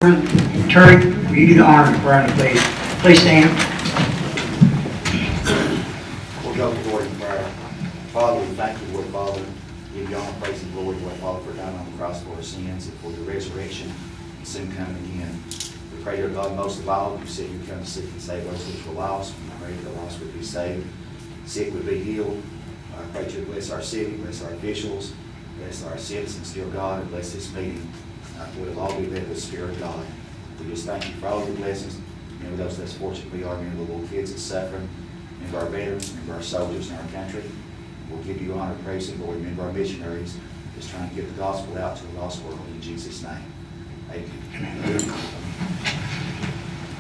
Terry, will you do the honor of prayer, please? Please stand. We'll go to the Lord in prayer. Father, we thank you, Lord Father. Give you honor, praise, and glory, Lord Father, for dying on the cross for our sins and for your resurrection and soon coming again. We pray, dear God, most of all, you said you come to seek and save those which were lost. We pray that the lost would be saved, sick would be healed. I pray that you bless our city, bless our officials, bless our citizens, dear God, and bless this meeting. We'll all be led with the Spirit of God. We just thank you for all your blessings. Remember those less fortunate we are. Remember the little kids that's suffering. Remember our veterans. Remember our soldiers in our country. We'll give you honor, praise, and glory. Remember our missionaries. Just trying to get the gospel out to the lost world in Jesus' name. Amen.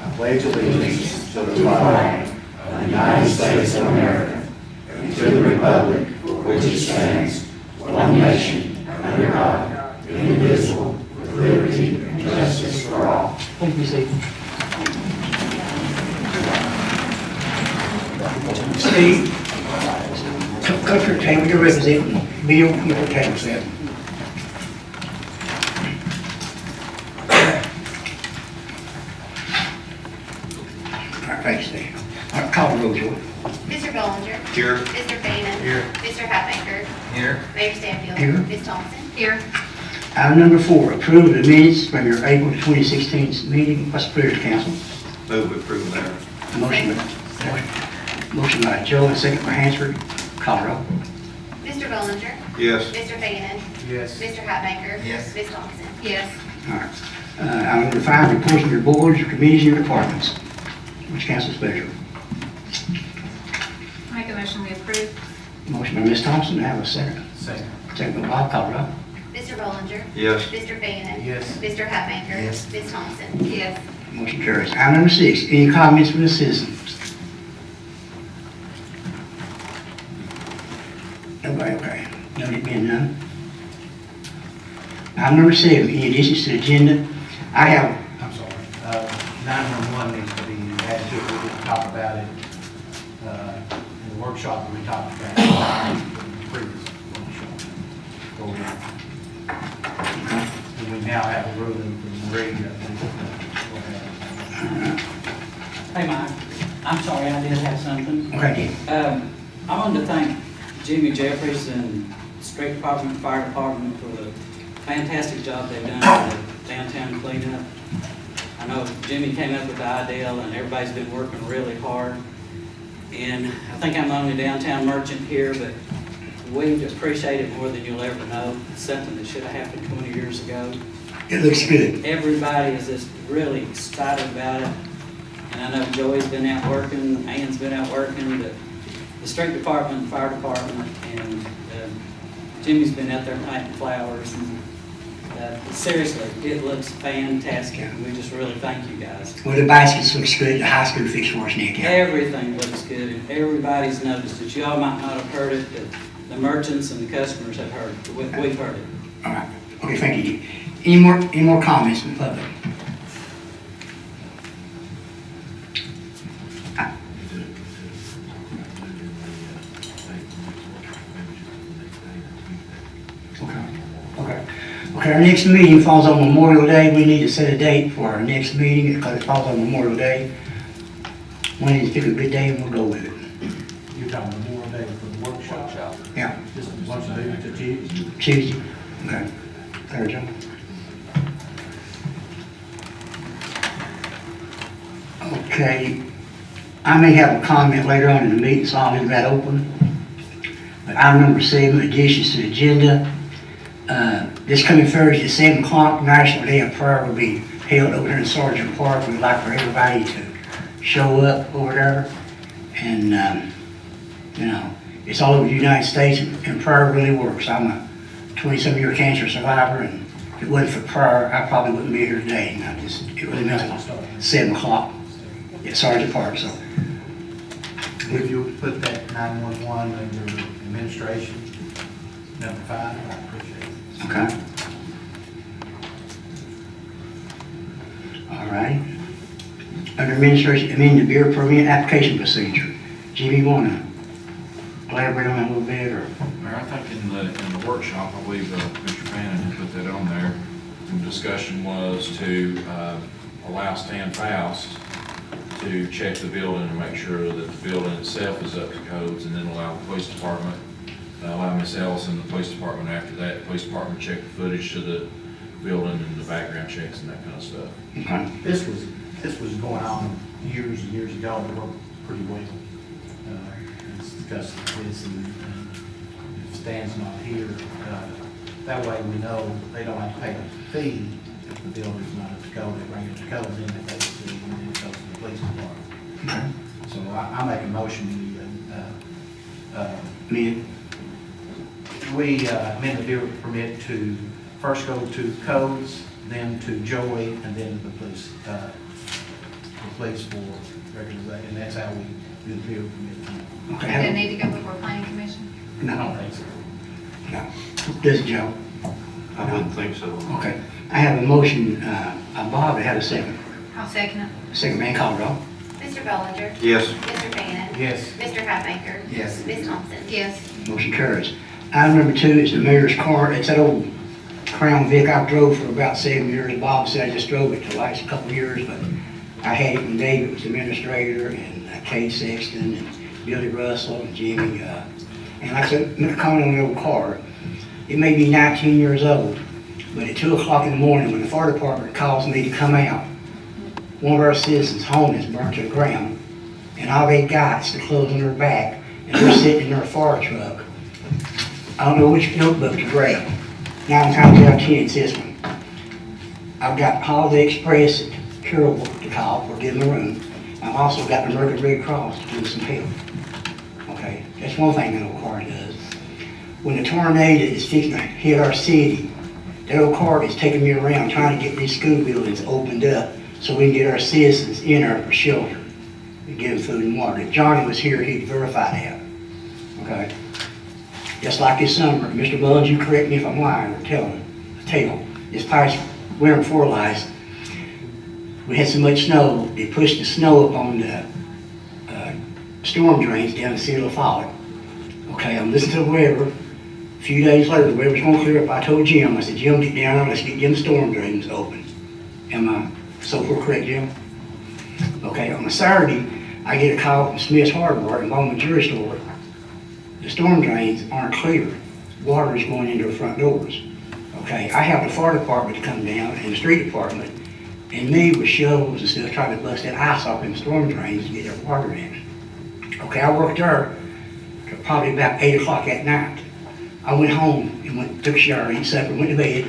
I pledge allegiance to the flag of the United States of America and to the republic for which it stands, one nation, under God, indivisible, with liberty and justice for all. Please be seated. Steve, come to your table, you're representing Bill, your table set. All right, thanks, Steve. All right, call the roll, Joey. Mr. Bollinger. Here. Mr. Baiman. Here. Mr. Hatmaker. Here. Mayor Stanfield. Here. Ms. Thompson. Here. Item number 4, approve the minutes from your April 2016 meeting. What's the pleasure, council? Move to approve, Mayor. Motion by Joe and second by Hansford. Call roll. Mr. Bollinger. Yes. Mr. Baiman. Yes. Mr. Hatmaker. Yes. Ms. Thompson. Yes. All right. Item number 5, reports from your boards, your committees, and your departments. Which council's pleasure? Make a motion we approve. Motion by Ms. Thompson, do I have a second? Second by Bob. Call roll. Mr. Bollinger. Yes. Mr. Baiman. Yes. Mr. Hatmaker. Yes. Ms. Thompson. Yes. Motion carries. Item number 6, any comments from the citizens? Nobody, okay. Noted being none. Item number 7, any additions to the agenda? I have, I'm sorry, 911 needs to be added to it. We didn't talk about it in the workshop that we talked about in the previous workshop. And we now have a ruling from Marie that we'll have. Hey, Mike, I'm sorry, I did have something. okay, I wanted to thank Jimmy Jeffries and Street Department, Fire Department for the fantastic job they've done with the downtown cleanup. I know Jimmy came up with the idea and everybody's been working really hard. And I think I'm the only downtown merchant here, but we appreciate it more than you'll ever know. It's something that should have happened 20 years ago. it looks good. Everybody is just really excited about it. And I know Joey's been out working, Ann's been out working, but the street department, the fire department, and Jimmy's been out there planting flowers. And seriously, it looks fantastic. And we just really thank you guys. Well, the baskets looks good, the high school fixed for us, Nick. Everything looks good, and everybody's noticed it. Y'all might not have heard it, but the merchants and the customers have heard it. We've heard it. All right, okay, thank you. Any more comments from the public? Okay, our next meeting falls on Memorial Day. We need to set a date for our next meeting because it falls on Memorial Day. We need to pick a good day and we'll go with it. You're talking Memorial Day for the workshop? Yeah, Just once a day to Tuesday? Tuesday. Okay, Claire Joe. Okay, I may have a comment later on in the meeting, so I'll leave that open. But item number 7, additions to the agenda. This coming Thursday at 7 o'clock, National Day of Prayer will be held over here in Sergeant Park. We'd like for everybody to show up over there. And, you know, it's all over the United States, and prayer really works. I'm a 20-some-year cancer survivor, and if it wasn't for prayer, I probably wouldn't be here today. And it really means 7 o'clock at Sergeant Park. So, If you put that 911 under administration, number 5, I appreciate it. okay. All right. Under administration, amend the beer permit application procedure. Jimmy, you want to elaborate on that a little bit, or? Mayor, I think in the workshop, I believe Mr. Bannon had put that on there. discussion was to allow Stan Faust to check the building and make sure that the building itself is up to codes, and then allow the police department, allow Miss Ellis and the police department after that, the police department check the footage to the building and the background checks and that kind of stuff. Okay. This was going on years and years ago, and it worked pretty well. Let's discuss this, and if Stan's not here, that way we know they don't have to pay a fee if the building's not up to code. They bring it to code, then they pay the fee, and then it goes to the police department. So I make a motion, Me, we amend the building permit to first go to codes, then to Joey, and then to the police for recognition, and that's how we do the building permit. Does it need to go before planning commission? I don't no, think so. no. Does it, Joe? I don't think so. Okay. I have a motion, Bob, I have a second. I'll second it. Second, man, call roll. Mr. Bellinger? Yes. Mr. Bannon? Yes. Mr. Hatmaker? Yes. Ms. Thompson? Yes. Motion carries. Item number 2 is the mayor's car. It's that old Crown Vic I drove for about 7 years. Bob said I just drove it the last couple of years, but I had it when David was administrator, and Kay Sexton, and Billy Russell, and Jimmy. And like I said, Mr. Conley on the old car. It may be 19 years old, but at 2 o'clock in the morning, when the fire department calls me to come out, one of our citizens' home is burnt to the ground, and all they got is the clothes on their back, and they're sitting in their fire truck. I don't know which notebook to grab. 9 times out of 10, it's this one. I've got Holiday Express at Carroll to call or give them a room. I've also got the American Red Cross to give them some help. Okay, that's one thing that old car does. When the tornado is fixing to hit our city, that old car is taking me around trying to get these school buildings opened up so we can get our citizens in there for shelter and give them food and water. If Johnny was here, he'd verify that. Okay? Just like this summer, Mr. Buns, you correct me if I'm lying or telling. This past winter before last, we had so much snow, they pushed the snow up on the storm drains down the city of LaFollette. Okay, I'm listening to the weather. A few days later, the weather's gonna clear up. I told Jim, I said, Jim, get down there, let's get them storm drains open. Am I so far correct, Jim? Okay, on a Saturday, I get a call from Smith's Hardware in Bowman Jewelry Store. The storm drains aren't clear. Water is going into the front doors. Okay, I have the fire department to come down and the street department and me with shovels and stuff trying to bust that ice off in the storm drains to get their water in. Okay, I worked there till probably about 8 o'clock at night. I went home and took a shower, ate supper, went to bed.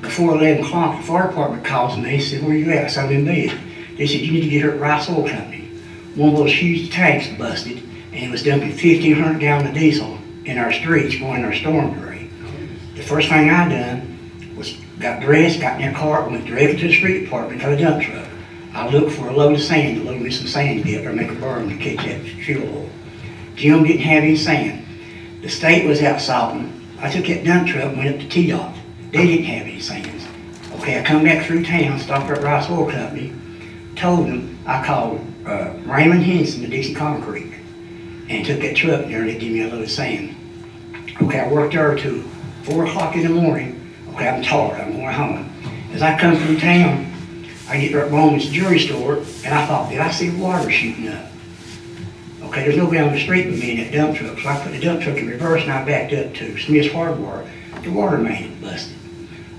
Before 11 o'clock, the fire department calls me and said, where you at? I said, I'm in bed. They said, you need to get her at Rice Oil Company. One of those huge tanks busted, and it was dumping 1,500 gallons of diesel in our streets going in our storm drain. The first thing I done was got dressed, got in their car, went directly to the street department, got a dump truck. I looked for a load of sand to load me some sand to get up there and make a berm to catch that fuel oil. Jim didn't have any sand. The state was out salting. I took that dump truck and went up to T-Dot. They didn't have any sand. Okay, I come back through town, stopped at Rice Oil Company, told them I called Raymond Henson of Dixie Concrete and took that truck there and they gave me a load of sand. Okay, I worked there till 4 o'clock in the morning. Okay, I'm tired, I'm going home. As I come through town, I get there at Bowman's Jewelry Store and I thought, did I see water shooting up? Okay, there's nobody on the street but me in that dump truck, so I put the dump truck in reverse and I backed up to Smith's Hardware. The water main had busted.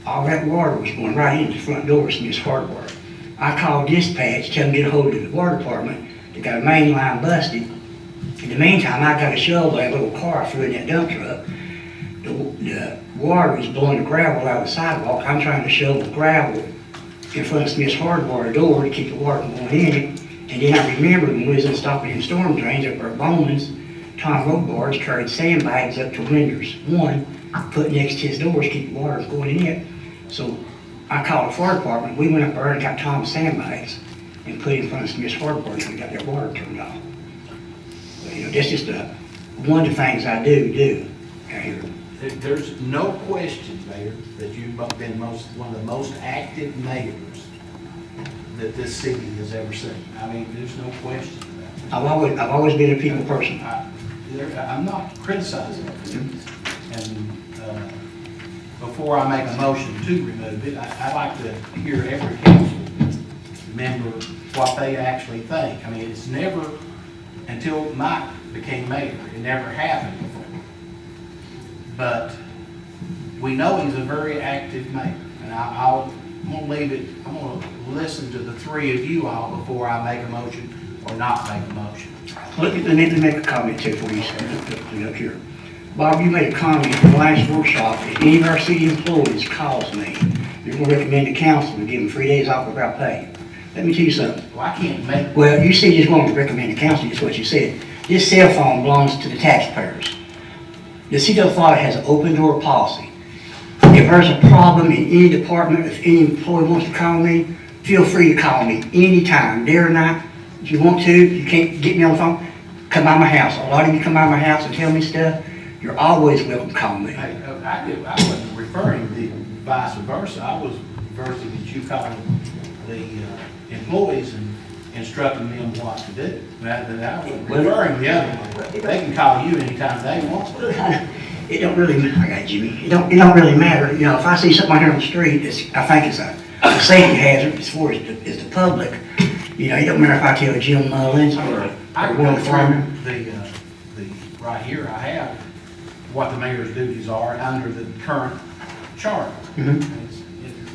All that water was going right into the front door of Smith's Hardware. I called dispatch, tell them to get a hold of the water department. They got a main line busted. In the meantime, I got a shovel, that little car I threw in that dump truck. The water was blowing the gravel out of the sidewalk. I'm trying to shovel gravel in front of Smith's Hardware door to keep the water from going in it. And then I remembered when we was in stopping in storm drains up at Bowman's, Tom Robards carried sandbags up to windows. One, put next to his doors to keep the water from going in it. So I called the fire department. We went up there and got Tom's sandbags and put it in front of Smith's Hardware and we got their water turned off. But, you know, that's just one of the things I do out here. There's no question, Mayor, that you've been one of the most active mayors that this city has ever seen. I mean, there's no question about it. I've always been a people person. I'm not criticizing it. And before I make a motion to remove it, I'd like to hear every council member what they actually think. I mean, it's never, until Mike became mayor, it never happened before. But we know he's a very active mayor, and I'm gonna leave it, I'm gonna listen to the three of you all before I make a motion or not make a motion. Let me make a comment too before you say up here. Bob, you made a comment in the last workshop, if any of our city employees calls me, you're gonna recommend the council to give them 3 days off without pay. Let me tell you something. Well, I can't make, Well, you said you just wanted to recommend the council, that's what you said. This cell phone belongs to the taxpayers. The city of LaFollette has an open door policy. If there's a problem in any department, if any employee wants to call me, feel free to call me anytime, day or night. If you want to, you can't get me on the phone, come by my house. A lot of you come by my house and tell me stuff. You're always welcome to call me. I wasn't referring to vice versa. I was reversing that you calling the employees and instructing them what to do. I was referring the other way. They can call you anytime they want to. It don't really, I got Jimmy, it don't really matter. You know, if I see something out here on the street, I think it's a safety hazard as far as the public. You know, it don't matter if I tell Jim Mullins or I one go farmer. through the, right here I have what the mayor's duties are under the current charter. Mhm. It's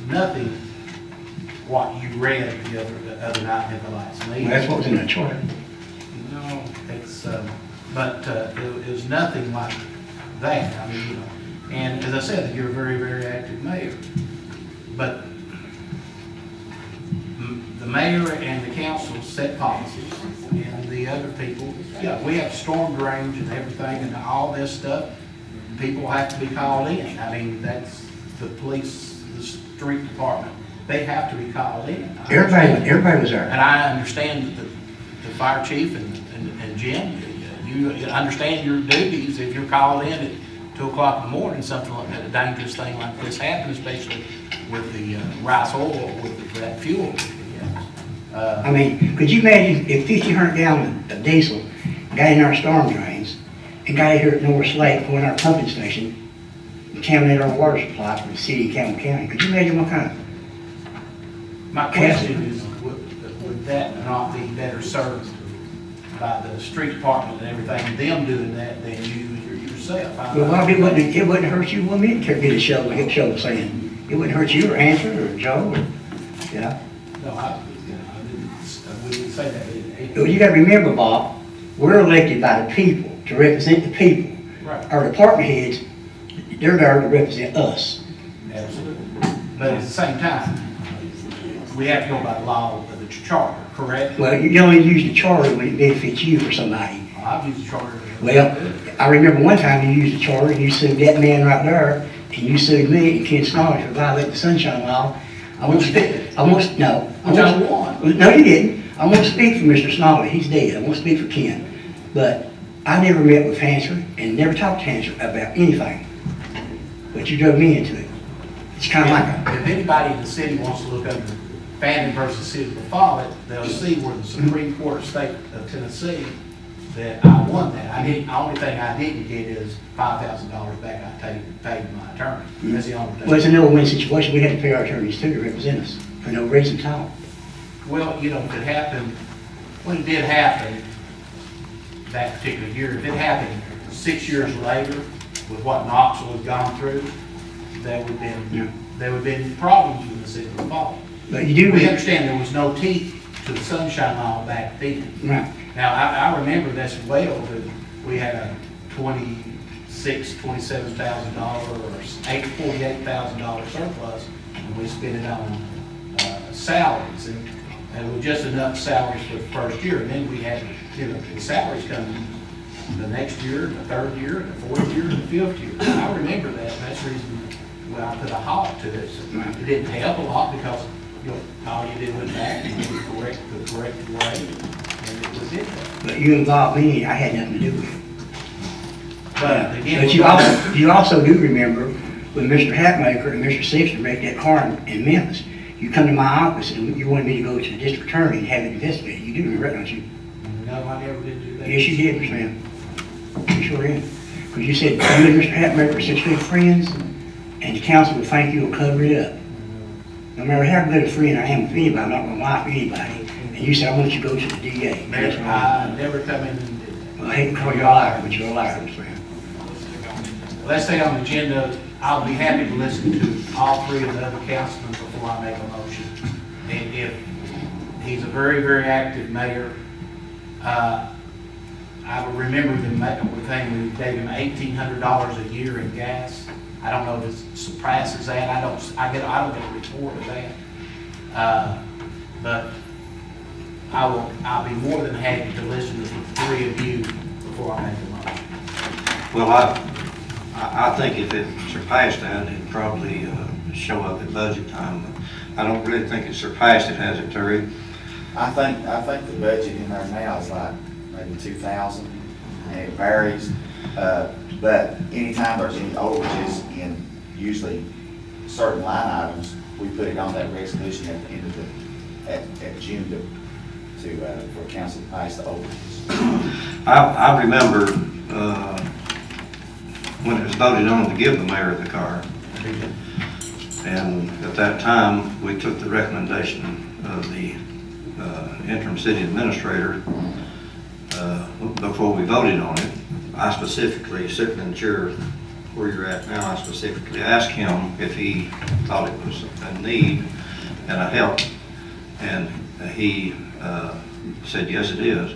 nothing what you read the other night at the last meeting. Well, that's what was in the charter. No, it's, but it was nothing like that. I mean, you know, and as I said, you're a very, very active mayor. But the mayor and the council set policies, and the other people, yeah, we have storm drains and everything and all this stuff. People have to be called in. I mean, that's the police, the street department, they have to be called in. Everybody was there. And I understand that the fire chief and Jim, you understand your duties if you're called in at 2 o'clock in the morning, something like that, a dangerous thing like this happens, especially with the rice oil, with that fuel. I mean, could you imagine if 1,500 gallons of diesel got in our storm drains and got in here at Norris Lake, going to our pumping station, contaminated our water supply for the city of Campbell County? Could you imagine what kind of? My question is, would that not be better served by the street department and everything, them doing that than you yourself? Well, Bob, it wouldn't hurt you one minute to get a show saying. It wouldn't hurt you or Answer or Joe or, you know. No, I wouldn't say that. Well, you gotta remember, Bob, we're elected by the people to represent the people. Right. Our department heads, they're there to represent us. Absolutely. But at the same time, we have to go by the law of the charter, correct? Well, you only use the charter when it benefits you or somebody. I've used the charter. Well, I remember one time you used the charter, and you sued that man right there, and you sued me and Ken Snoddy for violating the sunshine law. I won't speak, I won't, no. Which I won. No, you didn't. I won't speak for Mr. Snoddy, he's dead. I won't speak for Ken. But I never met with Hansford and never talked to Hansford about anything. But you drove me into it. It's kind of like If anybody in the city wants to look under Fannin versus City of LaFollette, they'll see where the Supreme Court of State of Tennessee that I won that. The only thing I didn't get is $5,000 back I paid my attorney. That's the only thing. well, it's a no-win situation. We had to pay our attorneys too to represent us for no reason at all. Well, you know, if it happened, when it did happen, that particular year, if it happened 6 years later with what Knoxville had gone through, there would have been problems with the city of LaFollette. But you do. We understand there was no teeth to the sunshine law back then. Right. Now, I remember this well, that we had a $27,000 or $48,000 surplus, and we spent it on salaries, and it was just enough salaries for the first year, and then we had, you know, the salaries come the next year, the third year, the fourth year, and the fifth year. I remember that, and that's the reason why I put a halt to it. So it didn't help a lot because, you know, all you did was back and you correct the correct way, and it was it. But you involved me, I had nothing to do with it. But again, But you also do remember when Mr. Hatmaker and Mr. Sixter wrecked that car in Memphis, you come to my office and you wanted me to go to the district attorney and have it investigated. You do remember that, don't you? no, I never did do that. Yes, you did, Mr. Man. You sure did. Because you said you and Mr. Hatmaker are such good friends. and the council will think you'll cover it up. No matter how good a friend I am with anybody, I'm not gonna lie for anybody, and you said, I want you to go to the DA. And that's what I Never come in and did that. Well, I hate to call you a liar, but you're a liar, Mr. Brown. Let's stay on the agenda. I'll be happy to listen to all three of the other councilmen before I make a motion. And if he's a very, very active mayor, I will remember the thing, we gave him $1,800 a year in gas. I don't know if it surpasses that. I don't get a report of that. But I'll be more than happy to listen to the three of you before I make a motion. Well, I think if it surpassed that, it'd probably show up at budget time. But I don't really think it surpassed it, has it, Terry? I think the budget in there now is like maybe 2,000, and it varies. But anytime there's any overages in usually certain line items, we put it on that resolution at the end of at June for council to pass the overages. I remember when it was voted on to give the mayor the car. And at that time, we took the recommendation of the interim city administrator before we voted on it. I specifically, sitting in the chair where you're at now, I specifically asked him if he thought it was a need and a help, and he said, yes, it is.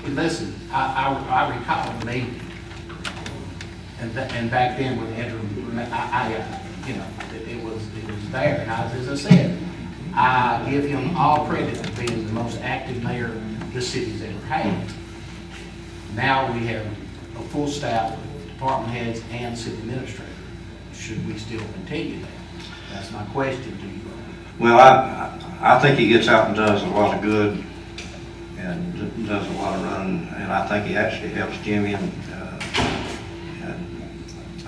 Listen, I recall the meeting, and back then with the interim, it was there, and as I said, I give him all credit for being the most active mayor the city's ever had. Now we have a full staff of department heads and city administrator. Should we still continue that? That's my question to you. Well, I think he gets out and does a lot of good and does a lot of running, and I think he actually helps Jimmy, and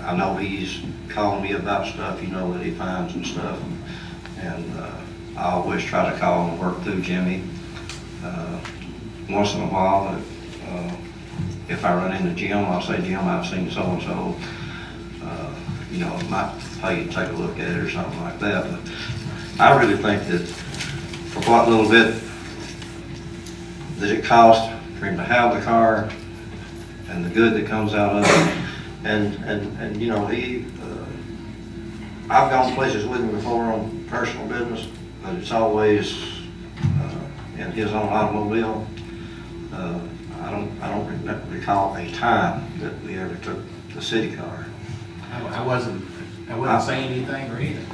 I know he's calling me about stuff, that he finds and stuff, and I always try to call and work through Jimmy. Once in a while, if I run into Jim, I'll say, Jim, I've seen so-and-so, it might pay you to take a look at it or something like that, but I really think that for what little bit that it costs for him to have the car and the good that comes out of it, and he, I've gone places with him before on personal business, but it's always in his own automobile. I don't recall a time that we ever took the city car. I wasn't saying anything or anything.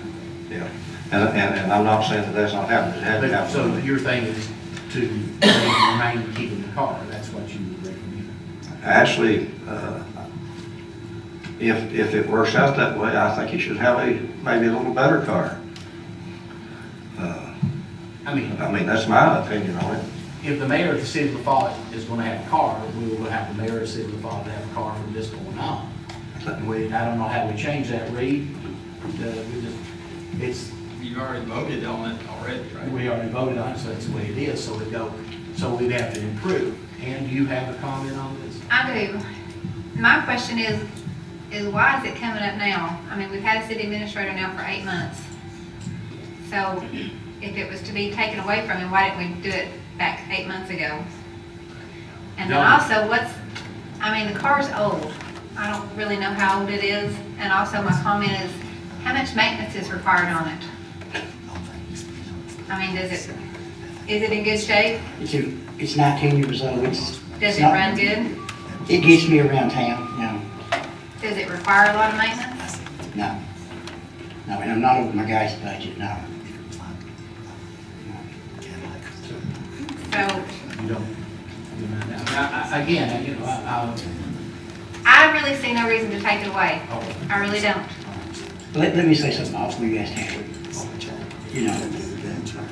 Yeah, and I'm not saying that that's not happening. It hasn't happened. So your thing is to remain keeping the car, that's what you would recommend? Actually, if it works out that way, I think you should have maybe a little better car. I mean, that's my opinion on it. If the mayor of the city of LaFollette is going to have a car, we will have the mayor of the city of LaFollette to have a car from this point on. And I don't know how we change that, Reed. You already voted on it already, right? We already voted on it, so that's the way it is, so we'd have to improve. And do you have a comment on this? I do. My question is why is it coming up now? I mean, we've had a city administrator now for 8 months. So if it was to be taken away from him, why didn't we do it back 8 months ago? And then also, the car's old. I don't really know how old it is. And also my comment is, how much maintenance is required on it? I mean, is it in good shape? It's 19 years old. Does it run good? It gets me around town, no. Does it require a lot of maintenance? No. No, and I'm not over my guy's budget, no. So, You don't? Again, I really see no reason to take it away. I really don't. Let me say something else before you guys take it.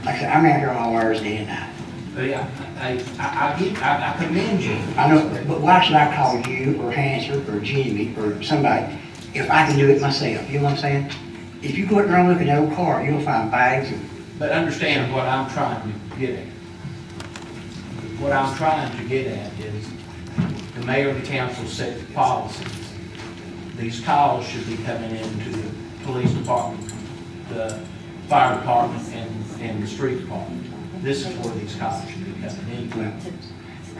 Like I said, I'm out here all hours day and night. Yeah, I commend you. I know, but why should I call you or Hansford or Jimmy or somebody if I can do it myself? You know what I'm saying? If you go out there and look at that old car, you'll find bags and... But understand what I'm trying to get at. What I'm trying to get at is the mayor and the council set the policies, these calls should be coming into the police department, the fire department, and the street department. This is where these calls should be coming in.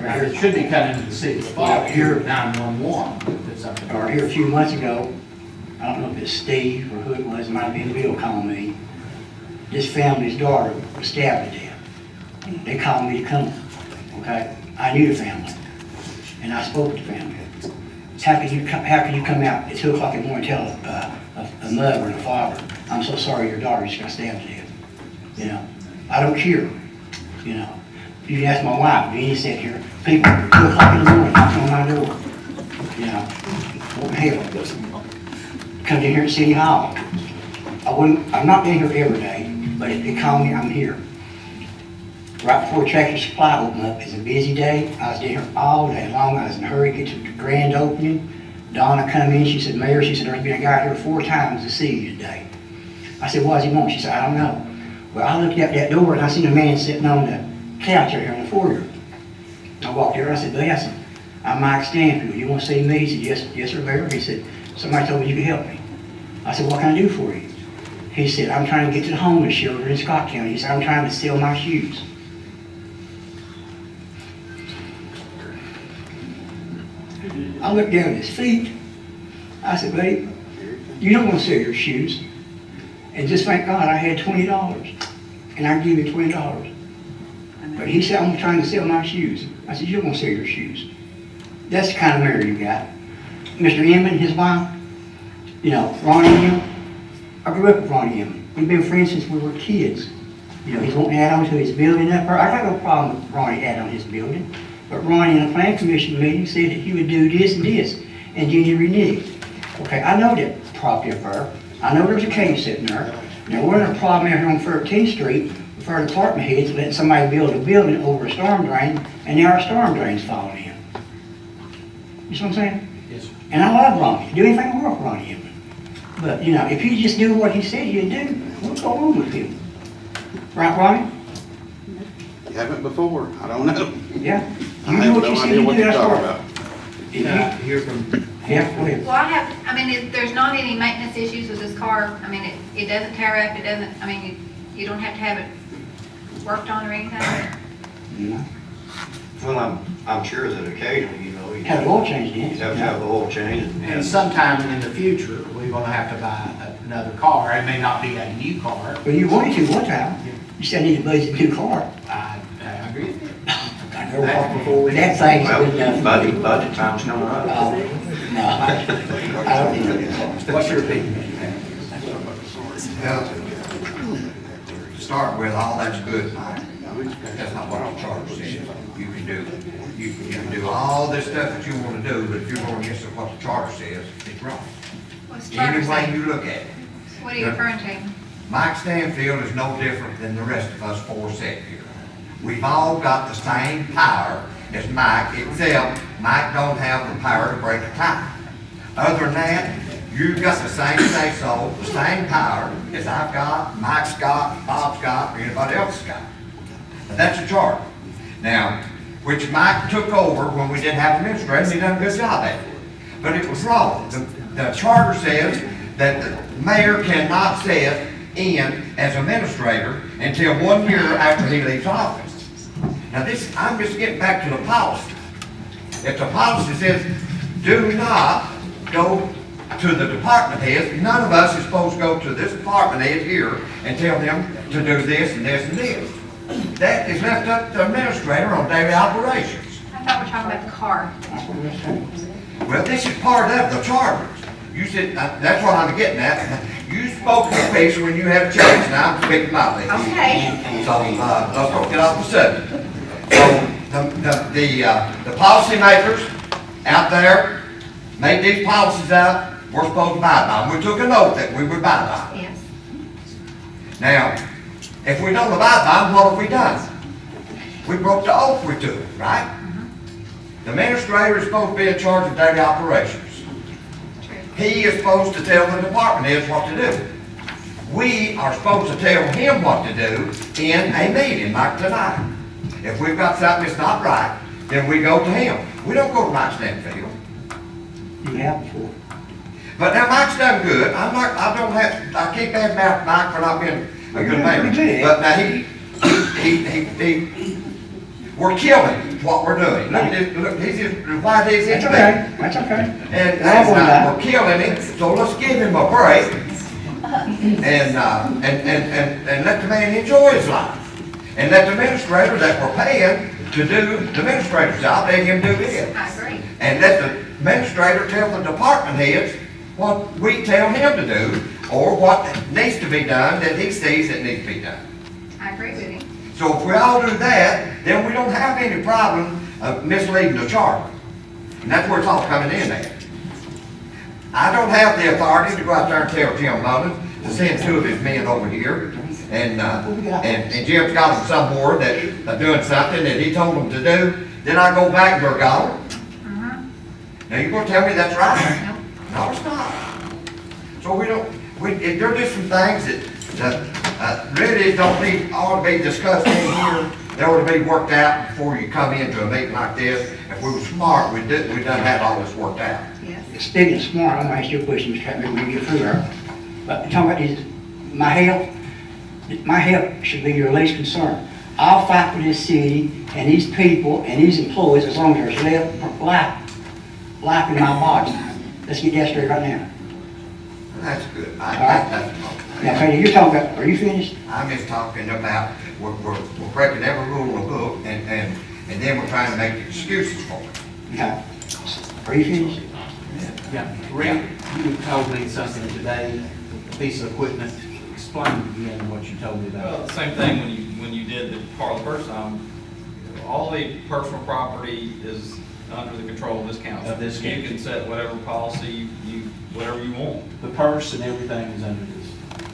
Now, it should be coming to the city of Well, here- 911, if it's up to Or here a few months ago, I don't know if it's Steve or who it was, it might have been Bill calling me. This family's daughter was stabbed to death. They called me to come, okay? I knew the family, and I spoke to the family. How can you come out at 2 o'clock in the morning and tell a mother and a father, I'm so sorry your daughter just got stabbed to death? You know, I don't care, you know. You can ask my wife, Jeannie sat here, people at 2 o'clock in the morning knocking on my door, you know, what the hell? Come in here at City Hall. I'm not in here every day, but if they call me, I'm here. Right before Tractor Supply opened up, it's a busy day. I was in here all day long. I was in a hurry to get to the grand opening. Donna come in, she said, Mayor, she said, there's been a guy here 4 times to see you today. I said, what does he want? She said, I don't know. Well, I looked out that door and I seen a man sitting on the couch right here in the foyer. I walked there and I said, buddy, I said, I'm Mike Stanfield. You want to see me? He said, yes, sir, Mayor. He said, somebody told me you could help me. I said, what can I do for you? He said, I'm trying to get to the homeless shelter in Scott County. He said, I'm trying to sell my shoes. I looked down at his feet. I said, buddy, you don't want to sell your shoes. And just thank God I had $20. And I give you $20. But he said, I'm trying to sell my shoes. I said, you don't want to sell your shoes. That's the kind of marriage you got. Mr. Inman, his wife, you know, Ronnie Inman. I grew up with Ronnie Inman. We've been friends since we were kids. You know, he's wanting to add on to his building up there. I got no problem with Ronnie adding on his building. But Ronnie in a plan commission meeting said that he would do this and this. And then he reneged. Okay, I know that property up there. I know there's a cave sitting there. Now, we're in a problem out here on 13th Street with our department heads letting somebody build a building over a storm drain, and now our storm drain's falling in. You see what I'm saying? Yes, sir. And I love Ronnie. Do anything to work for Ronnie Inman. But, you know, if he just do what he said he'd do, what's going on with him? Right, Ronnie? You haven't before, I don't know. Yeah. I You do have what you no said idea you what do, you're that's talking right. about. If you- Can I hear from? Yeah, go ahead. Well, there's not any maintenance issues with this car. I mean, it doesn't tear up, it doesn't, I mean, you don't have to have it worked on or anything. Yeah. Well, I'm sure that occasionally, you know, you Had an oil change in have it. to have the oil change. And sometime in the future, we're gonna have to buy another car. It may not be a new car. Well, you wanted to one time. You said I need to budget a new car. I agree. I never walked before with that thing. Well, budget time's coming up. No, I don't need a new car. What's your opinion? Well, to start with, all that's good, Mike. That's not what the charter says. You can do all this stuff that you want to do, but if you're going against what the charter says, it's wrong. What's the charter Any way say? you look at it. What are you referring to? Mike Stanfield is no different than the rest of us 4 sitting here. We've all got the same power as Mike, except Mike don't have the power to break a tie. Other than that, you've got the same say-so, the same power as I've got, Mike's got, Bob's got, or anybody else has got. But that's a charter. Now, which Mike took over when we didn't have an administrator, and he done a good job at it. But it was wrong. The charter says that the mayor cannot sit in as administrator until 1 year after he leaves office. Now this, I'm just getting back to the policy. If the policy says, do not go to the department heads, none of us is supposed to go to this department head here and tell them to do this and this and this. That is left up to the administrator on daily operations. I thought we were talking about the car. Well, this is part of the charter. You said, that's what I'm getting at. You spoke a piece when you had a chance, now I'm speaking my piece. Okay. So, let's get off the subject. So, the policymakers out there made these policies up, we're supposed to abide by them. We took an oath that we would abide by them. Yes. Now, if we don't abide by them, what have we done? We broke the oath we took, right? The administrator is supposed to be in charge of daily operations. He is supposed to tell the department heads what to do. We are supposed to tell him what to do in a meeting like tonight. If we've got something that's not right, then we go to him. We don't go to Mike Stanfield. You have before. But now Mike's done good. I can't badmouth Mike for not being a good mayor. But now we're killing what we're doing. Look, he's just, why is he? That's okay, that's okay. And we're killing him, so let's give him a break. And let the man enjoy his life. And let the administrator that we're paying to do the administrator's job, let him do his. I agree. And let the administrator tell the department heads what we tell him to do, or what needs to be done that he sees that needs to be done. I agree with you. So if we all do that, then we don't have any problem of misleading the charter. And that's where it's all coming in at. I don't have the authority to go out there and tell Jim Mullins to send 2 of his men over here. And Jim's got them somewhere that are doing something that he told them to do. Then I go back and they're gone. Now you're gonna tell me that's right? No, it's not. So there are just some things that really ought to be discussed in here. They ought to be worked out before you come into a meeting like this. If we were smart, we'd done have all this worked out. Yes. Speaking of smart, I'm gonna ask you a question, Mr. Captain, when we get through there. But talking about these, my health should be your least concern. I'll fight for this city and these people and these employees as long as there's life in my body. Let's get that straight right now. That's good. Now, Freddie, you're talking about, are you finished? I'm just talking about, we're breaking every rule in the book, and then we're trying to make excuses for it. Okay. Are you finished? Yeah, Rick, you told me something today, a piece of equipment. Explain again what you told me Well, about. same thing when you did the part the first time. All the personal property is under the control of this council. Of this You council. can set whatever policy whatever you want. The purse and everything is under this.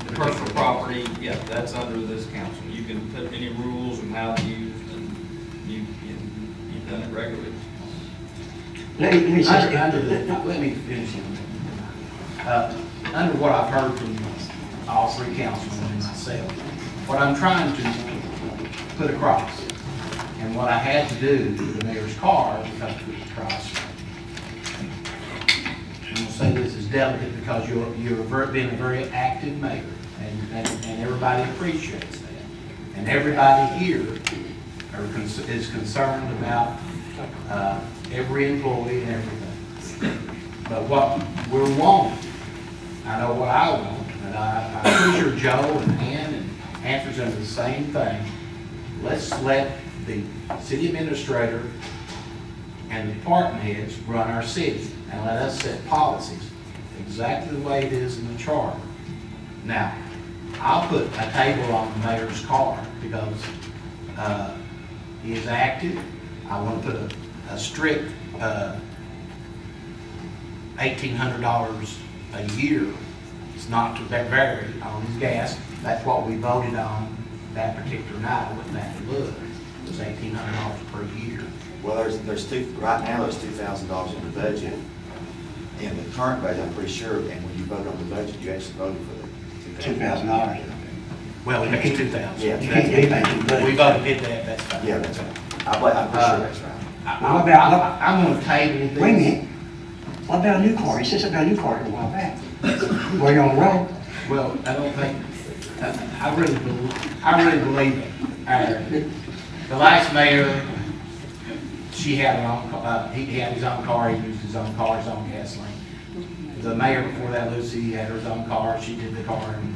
The personal property, yeah, that's under this council. You can put any rules on how to use, and you've done it regularly. Let me say, Let me finish. Under what I've heard from all 3 councilmen and myself, what I'm trying to put across, and what I had to do to the mayor's car because of the cross. I'm gonna say this is delicate because you're being a very active mayor, and everybody appreciates that. And everybody here is concerned about every employee and everything. But what we're wanting, I know what I want, and I'm pretty sure Joe and Ann and Answer's under the same thing. Let's let the city administrator and the department heads run our city, and let us set policies exactly the way it is in the charter. Now, I'll put a table on the mayor's car because he is active. I want to put a strict $1,800 a year. It's not to vary on his gas. That's what we voted on that particular night with that look. It was $1,800 per year. Well, right now, there's $2,000 in the budget. In the current budget, I'm pretty sure, and when you vote on the budget, you actually voted for the $2,000. Well, we make 2,000. Yeah. You can't do anything to We voted did that, that's fine. Yeah, that's right. I'm pretty sure that's right. I'm on the table this. Wait a minute. What about a new car? He said something about a new car a while back. Were you on the road? Well, I don't think, I really believe it. The last mayor, she had her own, he had his own car, he used his own car, his own gasoline. The mayor before that, Lucy, had her own car, she did the car and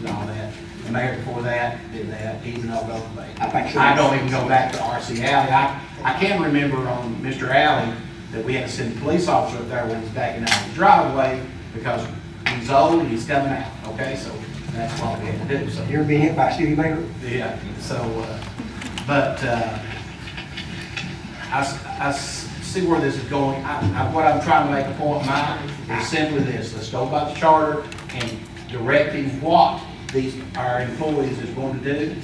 all that. The mayor before that did that, even though I don't even go back to R.C. Alley. I can remember on Mr. Alley that we had to send a police officer up there when he's backing out of the driveway because he's old and he's coming out, okay? So that's what we had to do, so. You ever been hit by a city mayor? Yeah, so, I see where this is going. What I'm trying to make a point, Mike, is simply this. Let's go by the charter and directing what our employees is going to do.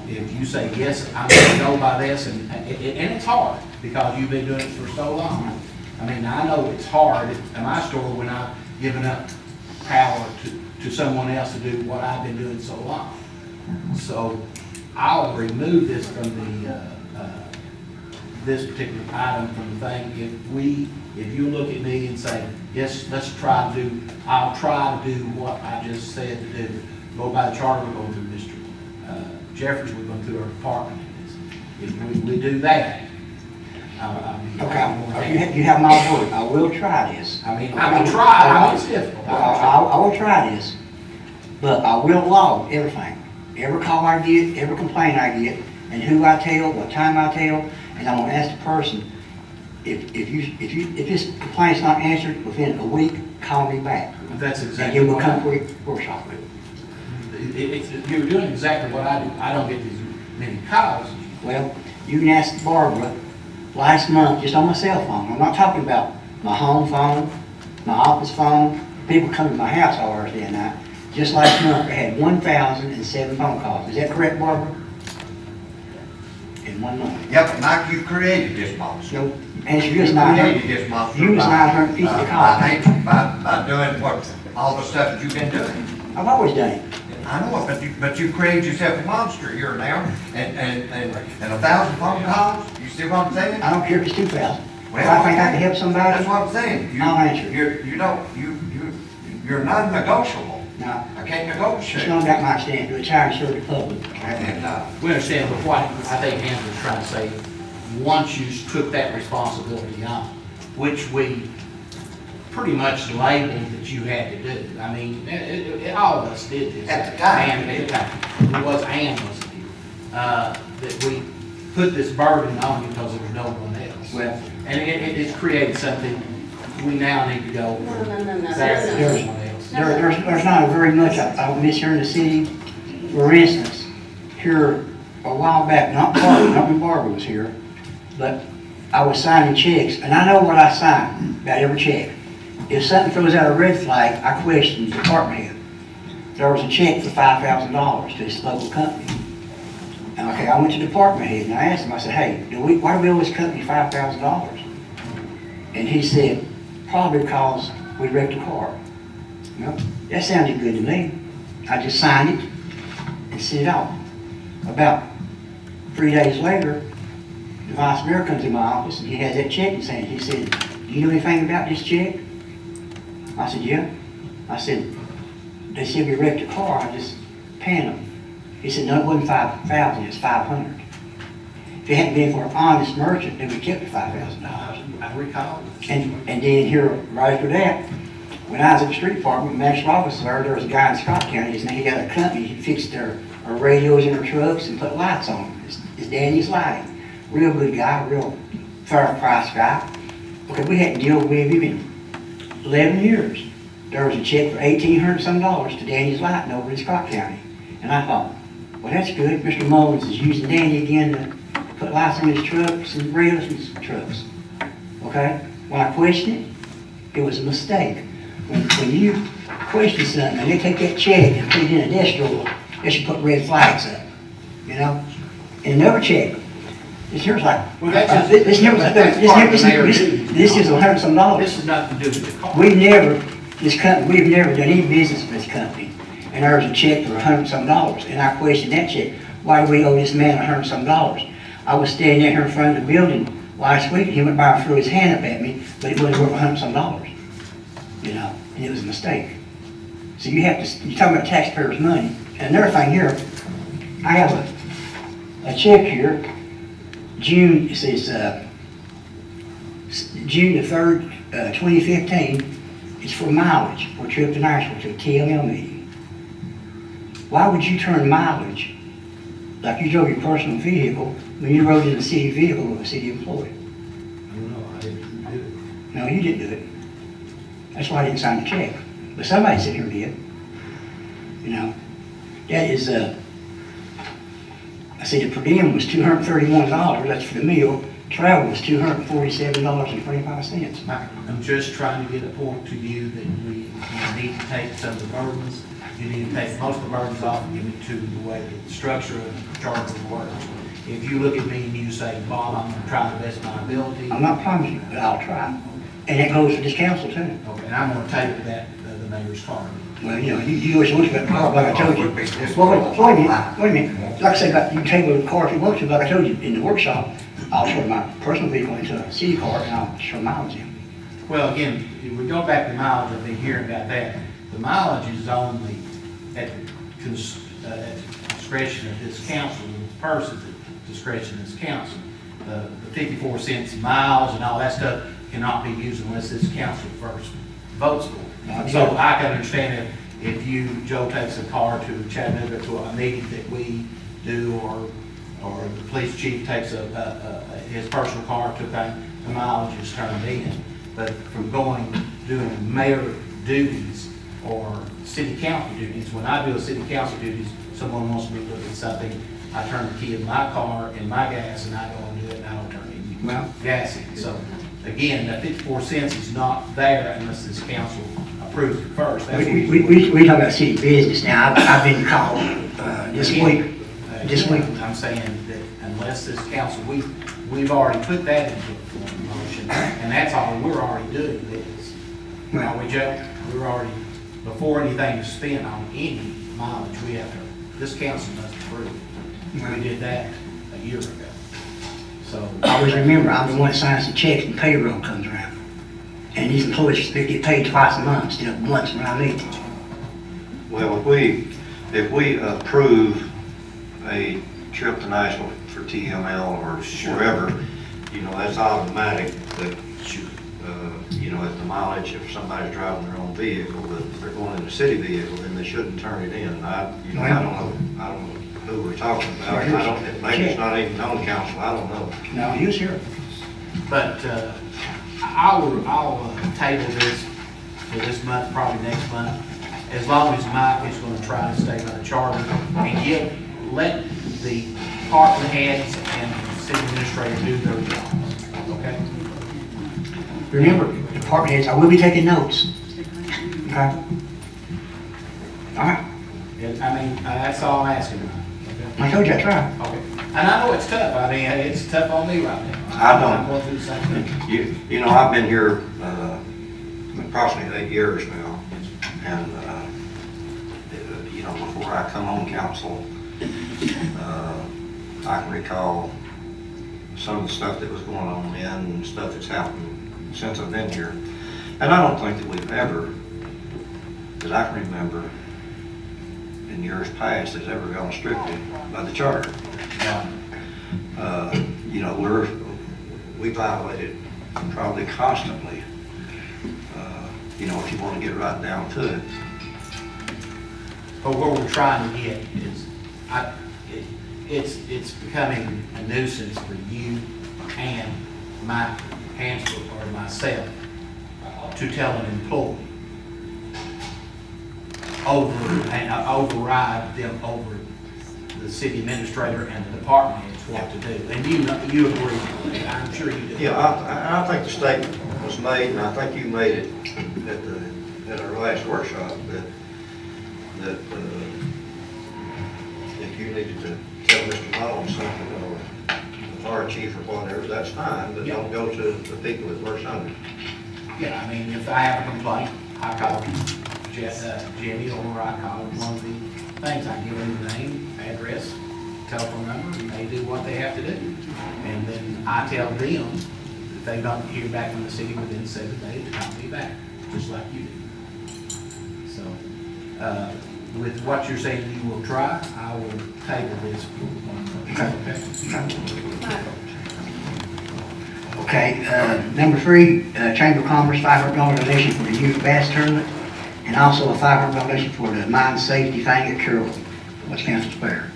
If you say, yes, I'm going to go by this, and it's hard because you've been doing it for so long. I mean, I know it's hard at my store when I've given up power to someone else to do what I've been doing so long. So I'll remove this from the this particular item from the thing, if you look at me and say, yes, I'll try to do what I just said to do. Go by the charter, we're going through Mr. Jeffries, we're going through our department. If we do that, Okay, you have my word, I will try this. I will try, I know it's difficult. I will try this, but I will log everything. Every call I get, every complaint I get, and who I tell, what time I tell, and I'm gonna ask the person, if this complaint's not answered within a week, call me back. That's And exactly you will what come quick workshop with it. You're doing exactly what I do. I don't get these many calls. Well, you can ask Barbara, last month, just on my cell phone, I'm not talking about my home phone, my office phone, people come to my house all hours day and night. Just last month, I had 1,007 phone calls. Is that correct, Barbara? In 1 month. Yep, but Mike, you created this monster. No, answer you is You 900. created this monster. You was 950 calls. By doing what, all the stuff that you've been doing. I've always done it. I know it, but you created yourself a monster here now, and 1,000 phone calls, you see what I'm saying? I don't care if it's 2,000. If Well, I think I can help somebody, That's what I'm saying. I'll answer. You're non-negotiable. no, I can't it's negotiate. not about my stand, it's trying to serve the public. And, We understand, but what I think Andrew's trying to say, once you took that responsibility on, which we pretty much labeled that you had to do. I mean, all of us did this. At the time. And at the time. It was Ann wasn't here. That we put this burden on you because there was no one else. Well, And it's created something, we now need to go. No. There's someone else. there's not very much I miss here in the city. For instance, here a while back, not when Barbara was here, but I was signing checks, and I know what I sign about every check. If something throws out a red flag, I question the department head. There was a check for $5,000 to this local company. And okay, I went to the department head and I asked him, I said, hey, why do we owe this company $5,000? And he said, probably because we wrecked a car. Well, that sounded good to me. I just signed it and sent it off. About 3 days later, the vice mayor comes in my office and he has that check in his hand. He said, do you know anything about this check? I said, yeah. I said, they said we wrecked a car, I just panned them. He said, no, it wasn't 5,000, it's 500. If it hadn't been for an honest merchant, they would have kept the $5,000. I recall. And then here, right after that, when I was at the street department, master officer, there was a guy in Scott County, his name, he got a company, he fixed their radios in their trucks and put lights on them. It's Danny's Lighting. Real good guy, real fair price guy. Okay, we hadn't dealt with him in 11 years. There was a check for $1,800 some to Danny's Lighting over in Scott County. And I thought, well, that's good. Mr. Mullins is using Danny again to put lights on his trucks and rails in his trucks. Okay? When I questioned it, it was a mistake. When you question something and they take that check and put it in a desk drawer, they should put red flags up. You know? And another check. This here's like, Well, that's just- this here was, that's part of the mayor's this is $100 some. This has nothing to do with the car. We've never done any business with this company. And there was a check for $100 some, and I questioned that check. Why do we owe this man $100 some? I was standing there in front of the building last week, and he went by and threw his hand up at me, but it wasn't worth $100 some. You know, and it was a mistake. So you have to, you're talking about taxpayers' money. And another thing here, I have a check here, June, it says, June the 3rd, 2015, it's for mileage for a trip to Nashville to a TLM meeting. Why would you turn mileage, like you drove your personal vehicle, when you rode in a city vehicle with a city employee? I don't know, I didn't do it. No, you didn't do it. That's why I didn't sign the check. But somebody sitting here did. You know, that is, I say the per diem was $231, that's for the meal. Travel was $247.25. I'm just trying to get a point to you that you need to take some of the burdens. You need to take most of the burdens off and give it to the way the structure of the charter works. If you look at me and you say, Bob, I'm going to try the best of my ability. I'm not promising you, but I'll try. And that goes to this council too. Okay, and I'm going to table that, the mayor's target. Well, you know, you always want to get car, like I told you. Well, wait a minute. Like I said, you can table the car if you want to, like I told you in the workshop. I'll turn my personal vehicle into a city car and I'll show mileage in. Well, again, if we go back to mileage, I've been hearing about that. The mileage is only at the discretion of this council, the person's discretion of this council. The 54 cents miles and all that stuff cannot be used unless this council first votes for it. So I can understand if you, Joe, takes a car to Chattanooga to a meeting that we do, or the police chief takes his personal car to a thing, the mileage is turned in. But from doing mayor duties or city council duties, when I do a city council duties, someone wants me to look at something, I turn the key in my car, in my gas, and I go and do it, and I don't turn any gas in. So, again, that 54 cents is not there unless this council approves it first. That's what We talk about city business now. I've been called this week. I'm saying that unless this council, we've already put that into motion, and that's all, we're already doing this. Are we, Joe? We're already, before anything is spent on any mileage, we have to, this council must approve. We did that a year ago. So. Always remember, I'm the one that signs the checks and payroll comes around. And these employees get paid twice a month instead of once when I meet them. Well, if we approve a trip to Nashville for TML or wherever, you know, that's automatic that, you know, at the mileage, if somebody's driving their own vehicle, but if they're going in a city vehicle, then they shouldn't turn it in. I don't know who we're talking about. Maybe it's not even on council, I don't know. No, he was here. But I'll table this for this month, probably next month, as long as Mike is gonna try to stay by the charter and let the department heads and the city administrator do their jobs, okay? Remember, department heads, I will be taking notes. Okay? All right. I mean, that's all I'm asking, Mike, okay? I told you I tried. Okay. And I know it's tough, I mean, it's tough on me right now. I don't. I'm going through the same thing. You know, I've been here approximately 8 years now, and, you know, before I come on council, I can recall some of the stuff that was going on then and stuff that's happened since I've been here. And I don't think that we've ever, that I can remember, in years past, has ever gone strictly by the charter. You know, we violate it probably constantly, you know, if you want to get right down to it. But what we're trying to get is, it's becoming a nuisance for you and Mike Hansford or myself to tell an employee override them over the city administrator and the department heads what to do. And you agree with that, I'm sure you do. Yeah, I think the statement was made, and I think you made it at our last workshop, that if you needed to tell Mr. Bottom something, or the fire chief or whatever, that's fine, but don't go to the people that works under. Yeah, I mean, if I have a complaint, I call Jimmy, or I call one of the things. I give them the name, address, telephone number, and they do what they have to do. And then I tell them, if they don't hear back from the city within 7 days, to call me back, just like you do. So, with what you're saying you will try, I will table this. Okay, number 3, Chamber of Commerce, $500 donation for the youth bass tournament, and also a $500 donation for the mine safety thing at Carroll. What's council's pleasure?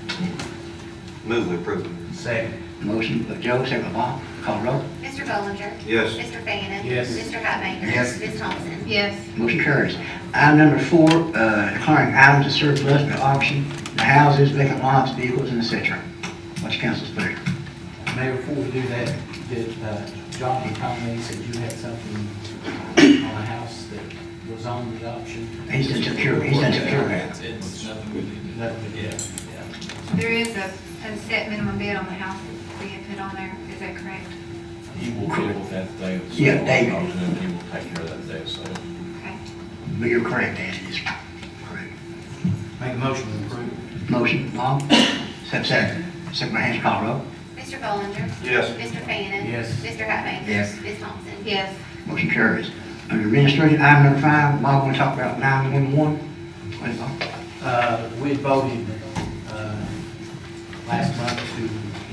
Move we approve. Second. Motion by Joe, second by Bob. Call the roll. Mr. Bollinger? Yes. Mr. Fannin? Yes. Mr. Hatmaker? Yes. Ms. Thompson? Yes. Motion carries. Item number 4, declaring items of surplus for auction, the houses, vacant lots, vehicles, and etc. What's council's pleasure? Mayor, before we do that, did John come in and said you had something on a house that was on the auction? He's done secure that. It's nothing we need to. Nothing. Yeah. There is a set minimum bid on the house that we had put on there, is that correct? He will deal with that the day of the sale. Yeah, David. And he will take care of that the day of sale. Okay. But you're correct, Andy, it's correct. Make a motion to approve. Motion, Bob, second by Hans, call the roll. Mr. Bollinger? Yes. Mr. Fanning? Yes. Mr. Hatmaker? Yes. Ms. Thompson? Yes. Motion carries. Under administrative, item number 5, Bob, want to talk about 911? Wait, Bob. We had voted, last month to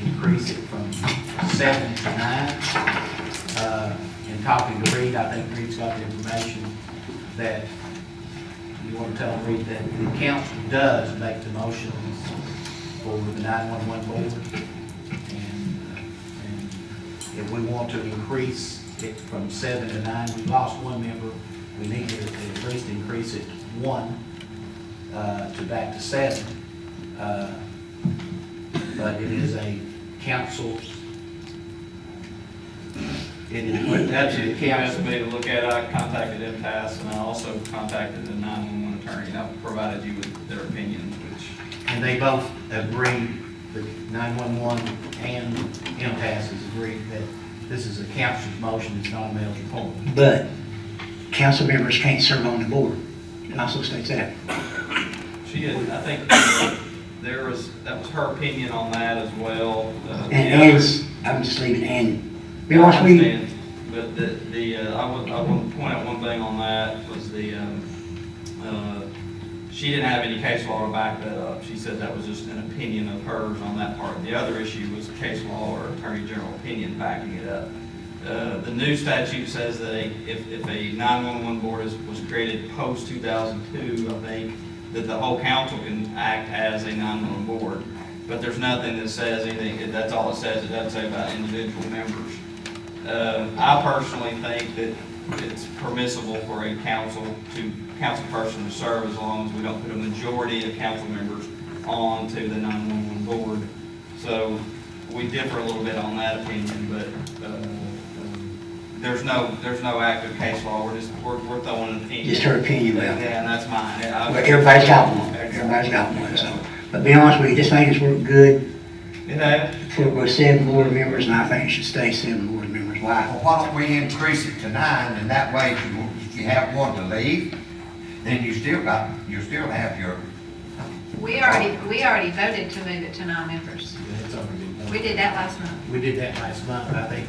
increase it from 7 to 9. In talking to Reed, I think Reed's got the information that you want to tell Reed that the council does make the motions for the 911 board. And if we want to increase it from 7 to 9, we lost one member, we need to at least increase it 1 to back to 7. But it is a council, it is up to the You asked council. me to look at it, I contacted MTS, and I also contacted the 911 attorney, and I provided you with their opinions, which, And they both agreed, the 911 and MTS has agreed that this is a council's motion, it's not a mayor's report. But council members can't serve on the board. It also states that. she did, I think that was her opinion on that as well. And I'm just leaving, and be I honest with you, understand, but I want to point out one thing on that, was she didn't have any case law to back that up. She said that was just an opinion of hers on that part. The other issue was case law or attorney general opinion backing it up. The new statute says that if a 911 board was created post 2002, I think, that the whole council can act as a 911 board. But there's nothing that says anything, that's all it says, it doesn't say about individual members. I personally think that it's permissible for a council person to serve as long as we don't put a majority of council members on to the 911 board. So we differ a little bit on that opinion, but there's no active case law. We're throwing an opinion. just her opinion, Yeah, well, and that's mine. well, everybody's got one. Everybody's got one, so. But be honest with you, this thing has worked good for 7 board members, and I think it should stay 7 board members. Why? Well, why don't we increase it to 9, and that way, if you have one to leave, then you still have your, We already voted to move it to 9 members. It's already been done. We did that last month. We did that last month, I think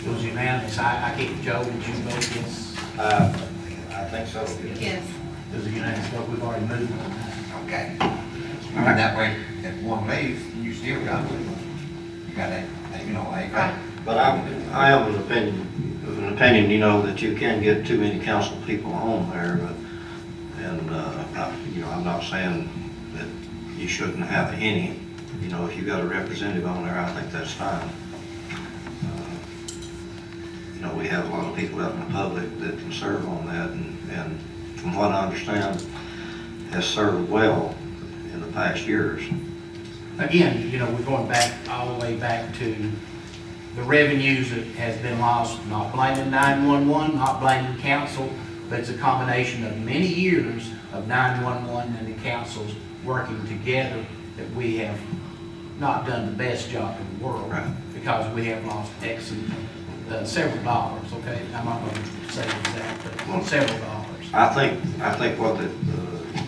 it was unanimous. I can't, Joe, did you vote yes? I think so. Yes. It was a unanimous vote, we've already moved on that. okay. All right. And that way, if one leaves, you still got a, Right. But I am of an opinion, you know, that you can get too many council people on there, I'm not saying that you shouldn't have any. You know, if you've got a representative on there, I think that's fine. We have a lot of people out in the public that can serve on that, and from what I understand, has served well in the past years. Again, we're going back, all the way back to the revenues that has been lost, not blaming 911, not blaming council, but it's a combination of many years of 911 and the councils working together that we have not done the best job in the world. Right. Because we have lost several dollars, okay? I'm not going to say exact, but several dollars. I think what they're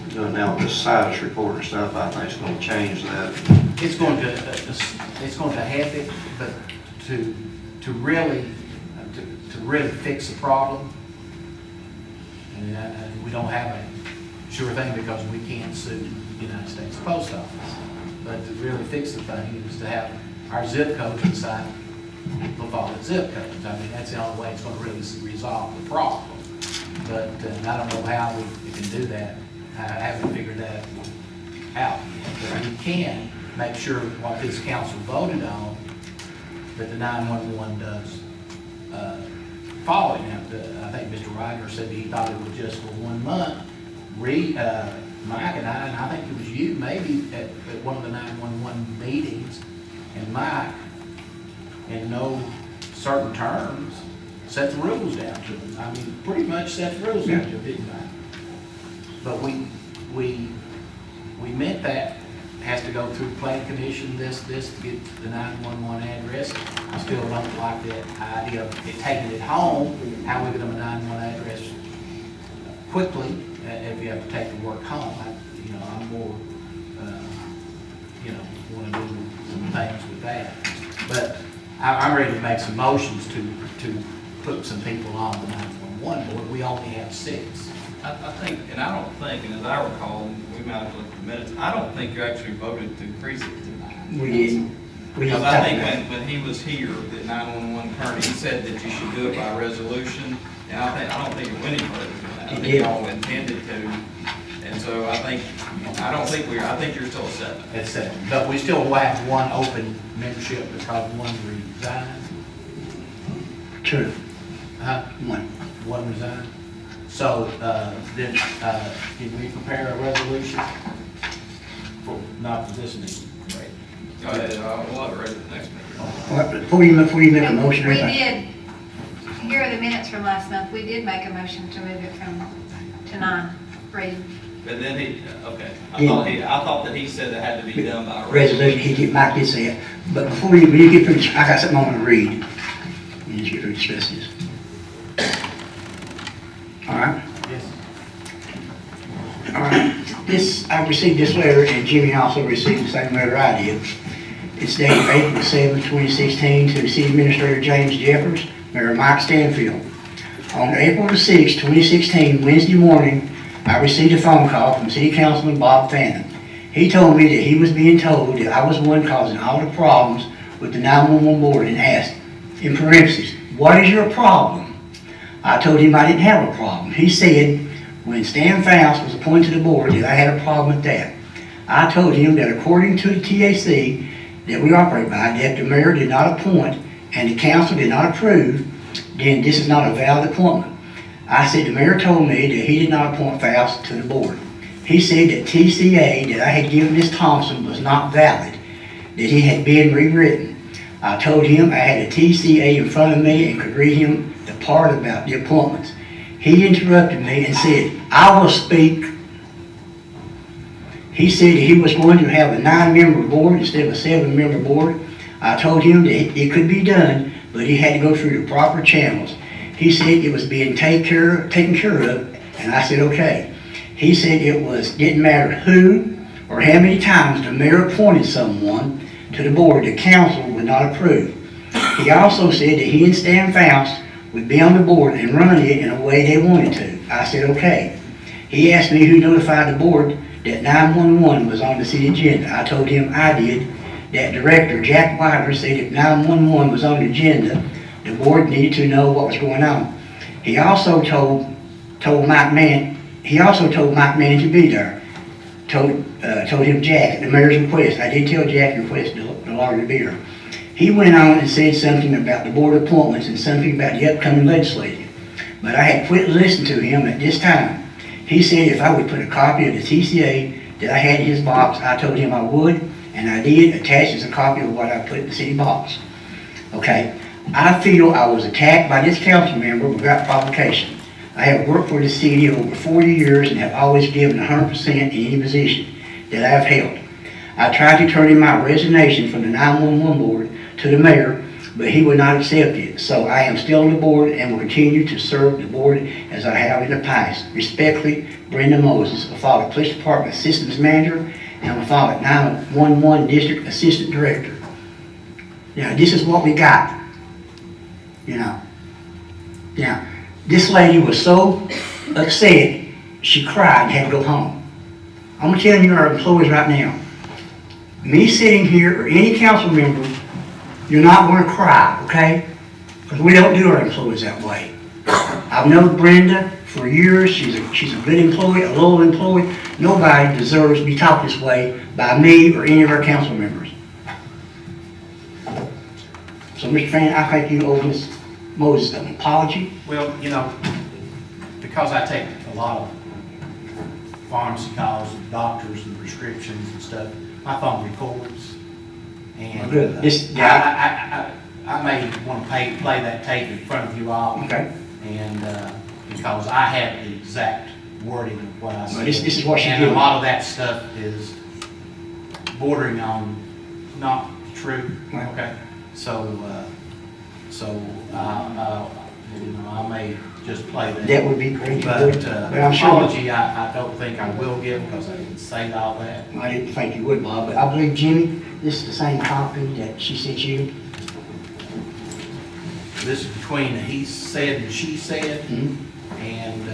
doing now with this situs report and stuff, I think it's gonna change that. It's going to help it, but to really fix the problem, and we don't have a sure thing because we can't sue the United States Post Office. But to really fix the thing is to have our zip codes inside LaFollette zip codes. I mean, that's the only way it's going to really resolve the problem. But I don't know how we can do that. I haven't figured that out yet. But we can make sure what this council voted on, that the 911 does follow it. Now, I think Mr. Ryder said he thought it was just for 1 month. Mike and I think it was you, maybe at one of the 911 meetings, and Mike, in no certain terms, set the rules down to them. I mean, pretty much set the rules down to them, didn't I? But we meant that has to go through planning commission, this to get the 911 address. I still don't like that idea of it taking it home. How we get them a 911 address quickly if you have to take the work home. I'm more, want to do some things with that. But I'm ready to make some motions to put some people on the 911 board. We only have 6. I think, and I don't think, and as I recall, we might have looked at the minutes, I don't think you actually voted to increase it to 9. We didn't. We Because didn't I talk think about it. when he was here, the 911 attorney, he said that you should do it by resolution, and I don't think it went any further than that. I It think did. y'all intended to, and so I think you're still set. At 7. But we still have 1 open membership because 1 resigned. True. Huh? 1. 1 resigned. So, then, did we prepare a resolution for, not for this meeting? Go ahead, we'll have it ready for the next meeting. All right, Before you make a motion or We anything. did, here are the minutes from last month, we did make a motion to move it to 9, read. But then okay, Yeah. I thought that he said it had to be done by Resolution, Mike did say it. But before when you get through, I got something I want to read. You just get through discuss this. All right? Yes. All right. I received this letter, and Jimmy also received the same letter I did. It's dated April 7, 2016, to the City Administrator James Jeffers, Mayor Mike Stanfield. On April the 6th, 2016, Wednesday morning, I received a phone call from City Councilman Bob Fannin. He told me that he was being told that I was the one causing all the problems with the 911 board and asked, in parentheses, "What is your problem?" I told him I didn't have a problem. He said, when Stan Faust was appointed to the board, that I had a problem with that. I told him that according to the TAC that we operate by, that the mayor did not appoint and the council did not approve, then this is not a valid appointment. I said the mayor told me that he did not appoint Faust to the board. He said that TCA that I had given Ms. Thompson was not valid, that he had been rewritten. I told him I had a TCA in front of me and could read him the part about the appointments. He interrupted me and said, "I will speak." He said that he was going to have a 9-member board instead of a 7-member board. I told him that it could be done, but he had to go through the proper channels. He said it was being taken care of, and I said, okay. He said didn't matter who or how many times the mayor appointed someone to the board, the council would not approve. He also said that he and Stan Faust would be on the board and run it in a way they wanted to. I said, okay. He asked me who notified the board that 911 was on the city agenda. I told him I did. That director, Jack Wilder, said if 911 was on the agenda, the board needed to know what was going on. He also told Mike Mann to be there. Told him Jack at the mayor's request. I did tell Jack to request the lawyer to be there. He went on and said something about the board appointments and something about the upcoming legislature. But I had quit listening to him at this time. He said if I would put a copy of the TCA that I had in his box, I told him I would, and I did, attached as a copy of what I put in the city box. Okay, I feel I was attacked by this council member without provocation. I have worked for the city over 40 years and have always given 100% in any position that I have held. I tried to turn in my resignation from the 911 board to the mayor, but he would not accept it. So I am still on the board and will continue to serve the board as I have in the past. Respectfully, Brenda Moses, LaFollette Police Department Assistant Manager and LaFollette 911 District Assistant Director. Now, this is what we got. Now, this lady was so upset, she cried and had to go home. I'm telling you, our employees right now, me sitting here or any council member, you're not going to cry, okay? Because we don't do our employees that way. I've known Brenda for years. She's a good employee, a loyal employee. Nobody deserves to be talked this way by me or any of our council members. So, Mr. Fannin, I think you owe Ms. Moses an apology. Well, because I take a lot of pharmacy calls, and doctors and prescriptions and stuff, my phone records. And Good. I may want to play that tape in front of you all. Okay. And because I have the exact wording of what I said. Well, this is what she And did. a lot of that stuff is bordering on not true. Right. Okay. So I may just play that. That would be great. But I'm sure apology, I don't think I will give because I didn't say all that. I didn't think you would, Bob, but I believe Jimmy, this is the same copy that she sent you. this is between the he said and she said. Mhm. And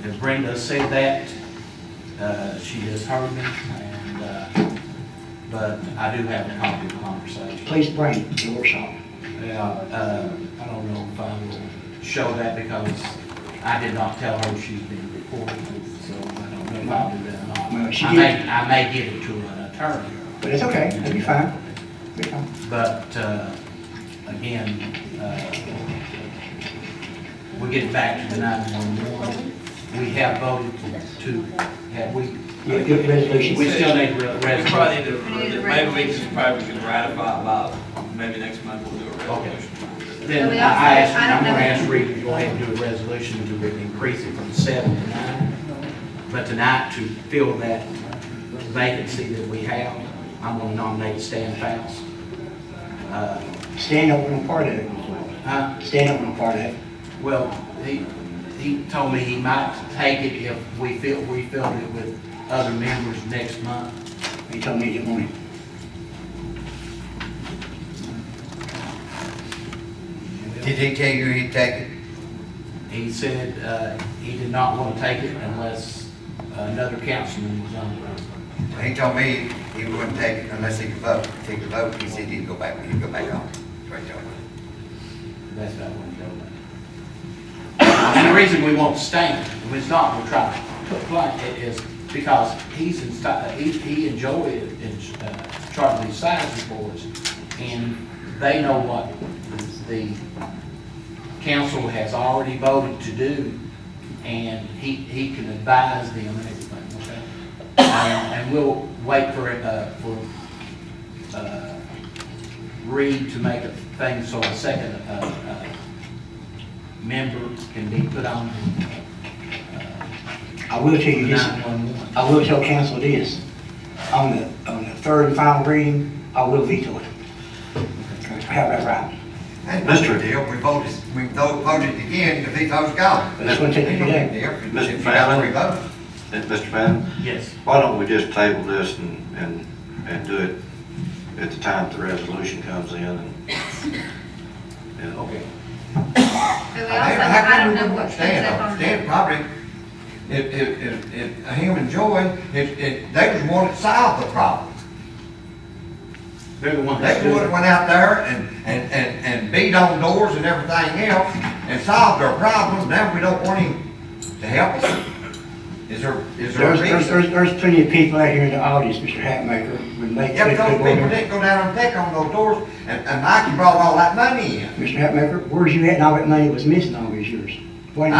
as Brenda said that, she has heard me, and, but I do have a copy of the conversation. Please bring it to the workshop. I don't know if I will show that because I did not tell her she's been reported, so I don't know if I'll do that or not. Well, she I may give it to an attorney. But it's okay, it'll be fine. It'll be fine. But, again, we get back to the 911. We have voted to, have we? Yeah, good resolution. We still need a We resolution. probably need to, maybe we can, probably can ratify about, maybe next month we'll do a Okay. resolution. Then So we I also- asked, I don't I'm gonna know- ask Reed to go ahead and do a resolution to increase it from 7 to 9. But tonight, to fill that vacancy that we have, I'm gonna nominate Stan Faust. Stand up on part of it. Stand up on part of it. Well, he told me he might take it if we filled it with other members next month. He told me he didn't want it. Did he tell you he'd take it? He said, he did not want to take it unless another councilman was on it. He told me he wouldn't take it unless he could vote. If he could vote, he said he'd go back on. That's what he told me. That's not what he told me. And the reason we won't stand, and it's not, we're trying to put blank, it is because he enjoyed charting these size reports, and they know what the council has already voted to do, and he can advise them and everything, okay? And we'll wait for Reed to make a thing so a second member can be put on I will tell you this, 911. I will tell council this, on the third and final reading, I will veto it. Have that right. That's no big deal. We voted again, the veto's gone. But it's gonna take Ain't a no day. big deal. Mr. If you got Fallon? three votes. Mr. Fallon, Yes. why don't we just table this and do it at the time the resolution comes in and Okay. But we also, I don't know what comes up on. Stan probably, him and Joy, they was the one that solved the problem. They're the ones They that the do one that it. went out there and beat on doors and everything else and solved their problem. Now we don't want him to help us. Is there a reason? There's plenty of people out here in the audience, Mr. Hatmaker, would make. Yeah, but those people didn't go down and pick on those doors, and Mikey brought all that money in. Mr. Hatmaker, where's you at and all that money was missing all these years? Why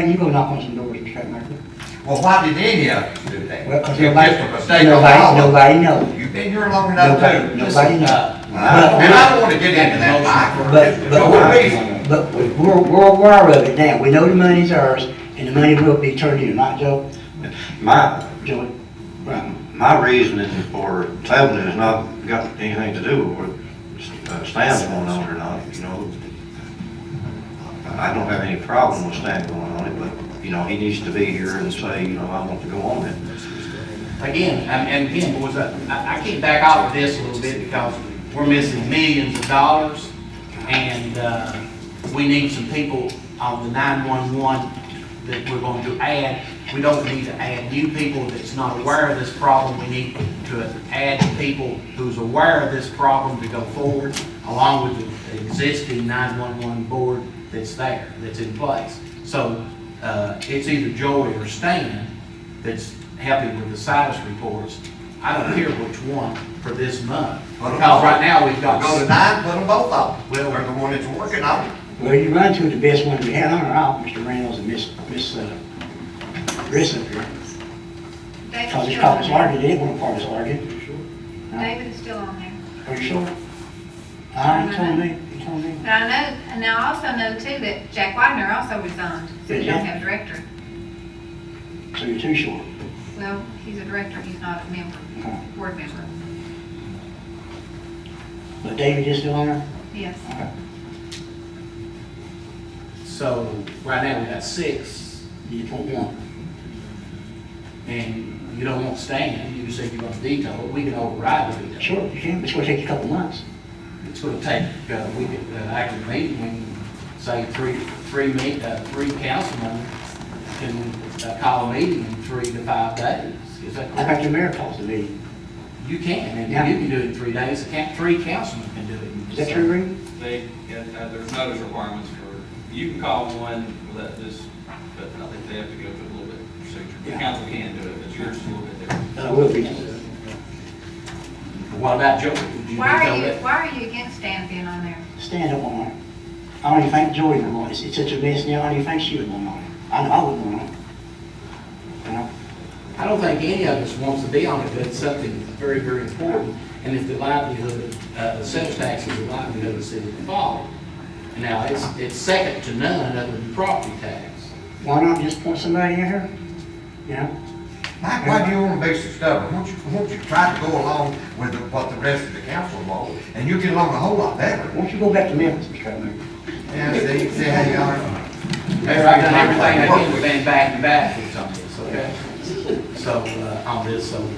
didn't you go knock on some doors, Mr. Hatmaker? Well, why did any of us do that? Well, 'cause It's just a mistake on all of them. nobody knows. You've been here long enough too. Nobody knows. And I don't wanna get into that, Mike. But No reason. we're aware of it now. We know the money's ours, and the money will be turned in, right, Joe? Joey? Right. my reasoning for tabling it has not got anything to do with what Stan's going on or not, you know. I don't have any problem with Stan going on it, but, you know, he needs to be here and say, you know, I want to go on it. Again, and again, boys, I can't back out of this a little bit because we're missing millions of dollars, and we need some people on the 911 that we're going to add. We don't need to add new people that's not aware of this problem. We need to add people who's aware of this problem to go forward, along with the existing 911 board that's there, that's in place. So it's either Joey or Stan that's helping with the status reports. I don't care which one for this month, because right now we've got. Go to 9, put them both on. Well- They're the one that's working on it. Well, you run to the best ones we had on our out, Mr. Reynolds and Miss Grissom here. David's Cause it's still called on this there. larger, they didn't want part of this larger. David is still on there. Are you sure? He told me, he told me. But I know, and I also know too that Jack Wagner also resigned, so we Did don't he? have a director. So you're too sure. Well, he's a director, he's not a member, Okay. board member. But David is still on there? Yes. Okay. So right now we got 6, You just want one. and you don't want Stan. You said you're going to veto it. We can override the veto. Sure, you can, but it's gonna take you a couple months. It's going to take, we could, after the meeting, say three councilmen can call a meeting in 3 to 5 days. Is that I correct? thought your mayor calls the meeting. You can, and Yeah. you can do it in 3 days. Three councilmen can do it. Is that true, Reed? There's notice requirements for, you can call one without this, but I think they have to go through a little bit of procedure. The Yeah. council can do it, but yours is a little bit different. I will be. What about Joey? Would you Why veto are you, that? why are you against Dan being on there? Stand up on it. I don't even think Joey would want it. It's such a mess now, I don't even think she would want it. I know I wouldn't want it. You know? I don't think any of us wants to be on it, but it's something very, very important. And if the livelihood, the sales tax is the livelihood of the city of LaFollette. And now, it's second to none other than property tax. Why not just point somebody in here? You know? Mike, why do you want to be so stubborn? Won't you try to go along with what the rest of the council wants, and you'll get along a whole lot better? Why don't you go back to Memphis, Mr. Cutler? Yeah, see how you are? Mayor, I've done everything I can to stand back and back with some of this, okay? So, on this, so,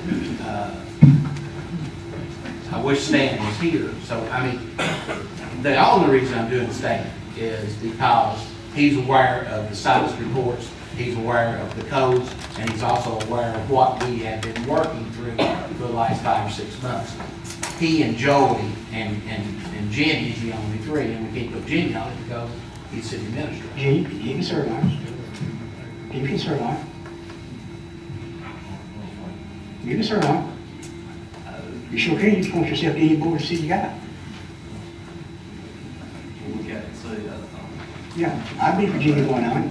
I wish Stan was here. So, I mean, the only reason I'm doing Stan is because he's aware of the status reports, he's aware of the codes, and he's also aware of what we have been working through for the last 5 or 6 months. He and Joey and Jenny's the only three, and we can't put Jenny on it because he's city administrator. Gee, you can serve on it. You can serve on it. You can serve on it. You sure can. You can point yourself to any board to see you got. We'll look at it, see, Yeah, I'd be Virginia going on.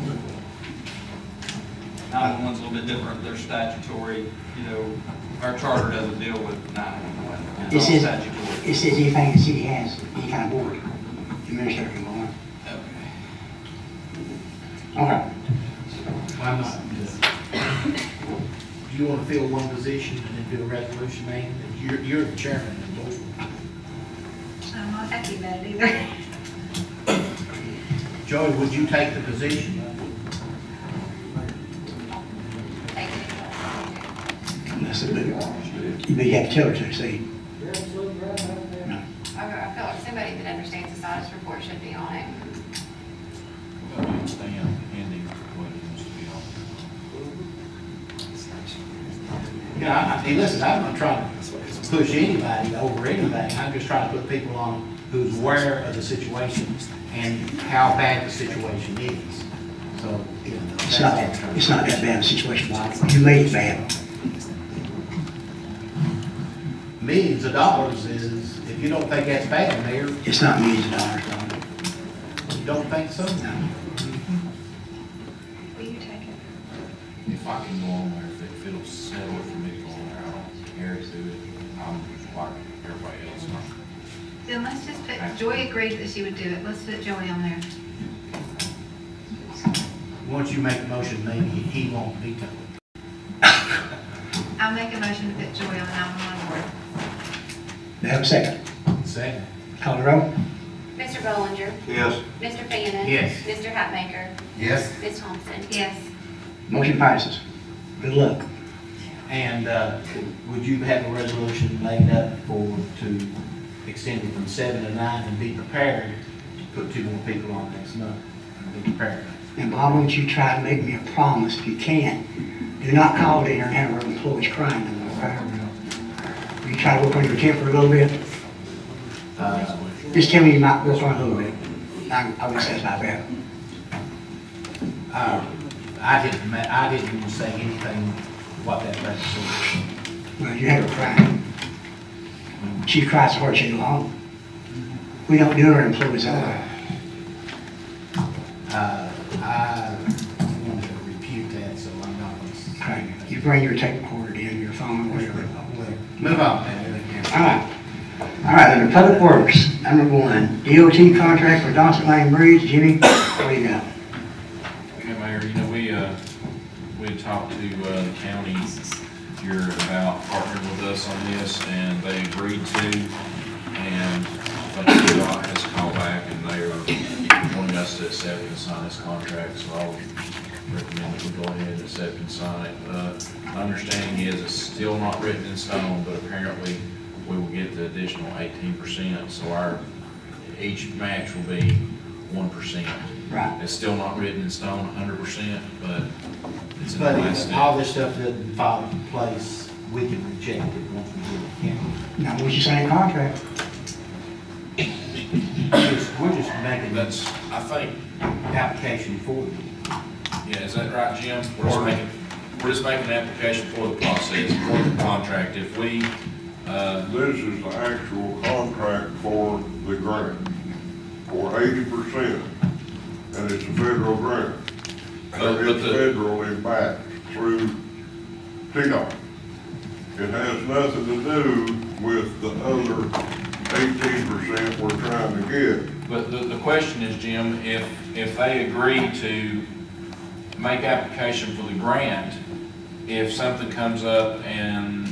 911's a little bit different, they're statutory, you know, our charter doesn't deal with 911. It It's all says, statutory. it says anything the city has, any kind of board, administrator can go on. Okay. Why not? Do you want to fill one position and then do a resolution, man? You're the chairman of the board. I'm not happy about it either. Joey, would you take the position? That's a big one. You have to tell her to, see. No. I feel like somebody that understands the status report should be on it. Stan handing what it wants to be on. Yeah, hey, listen, I'm not trying to push anybody over anything. I'm just trying to put people on who's aware of the situation and how bad the situation is. So, you know, It's not that bad a situation, Bob. You made it bad. millions of dollars is, if you don't think that's bad, Mayor, It's not millions of dollars, Bob. you don't think so? No. Will you take it? If I can go on there, if it'll settle it for me to go on there, I don't care to do it. I'm like everybody else. Then let's just put, Joy agreed that she would do it. Let's put Joey on there. Once you make a motion, maybe he won't veto it. I'll make a motion to put Joy on the 911 board. They have a second. Second. Call the roll. Mr. Bollinger, Yes. Mr. Fannin. Yes. Mr. Hatmaker, Yes. Ms. Thompson. Yes. Motion passes. Good luck. And would you have a resolution laid up to extend it from 7 to 9 and be prepared to put 2 more people on next month and be prepared? And Bob, won't you try to make me a promise if you can? Do not call dinner and have our employees crying no more, okay? Will you try to work on your temper a little bit? Just tell me you might work on it a little bit. I would say it's not bad. I didn't even say anything what that resolution. Well, you have her crying. She cries so hard she go home. We don't do our employees that way. I want to refute that, so I'm not going to say Okay. anything. You bring your tape recorder in, your phone, whatever. Move on. All right, under Public Works, number 1, DOT contract for Dawson Lane Bridge. Jimmy, what do you got? Okay, Mayor, you know, we had talked to the county here about partnering with us on this, and they agreed to, and but DOT has called back, and they are wanting us to accept and sign this contract, so I'll recommend that we go ahead and accept and sign it. My understanding is it's still not written in stone, but apparently we will get the additional 18%, so each match will be 1%. Right. It's still not written in stone 100%, but it's in the But last if all step. this stuff doesn't fall into place, we can reject it once we get it county. Now, once you sign a contract, We're just making that That's, I think, application for you. yeah, is that right, Jim? We're just making an application for the process, for the contract. If we, This is the actual contract for the grant, for 80%, and it's a federal grant. But It's the- federally backed through TDOT. It has nothing to do with the other 18% we're trying to get. but the question is, Jim, if they agree to make application for the grant, if something comes up and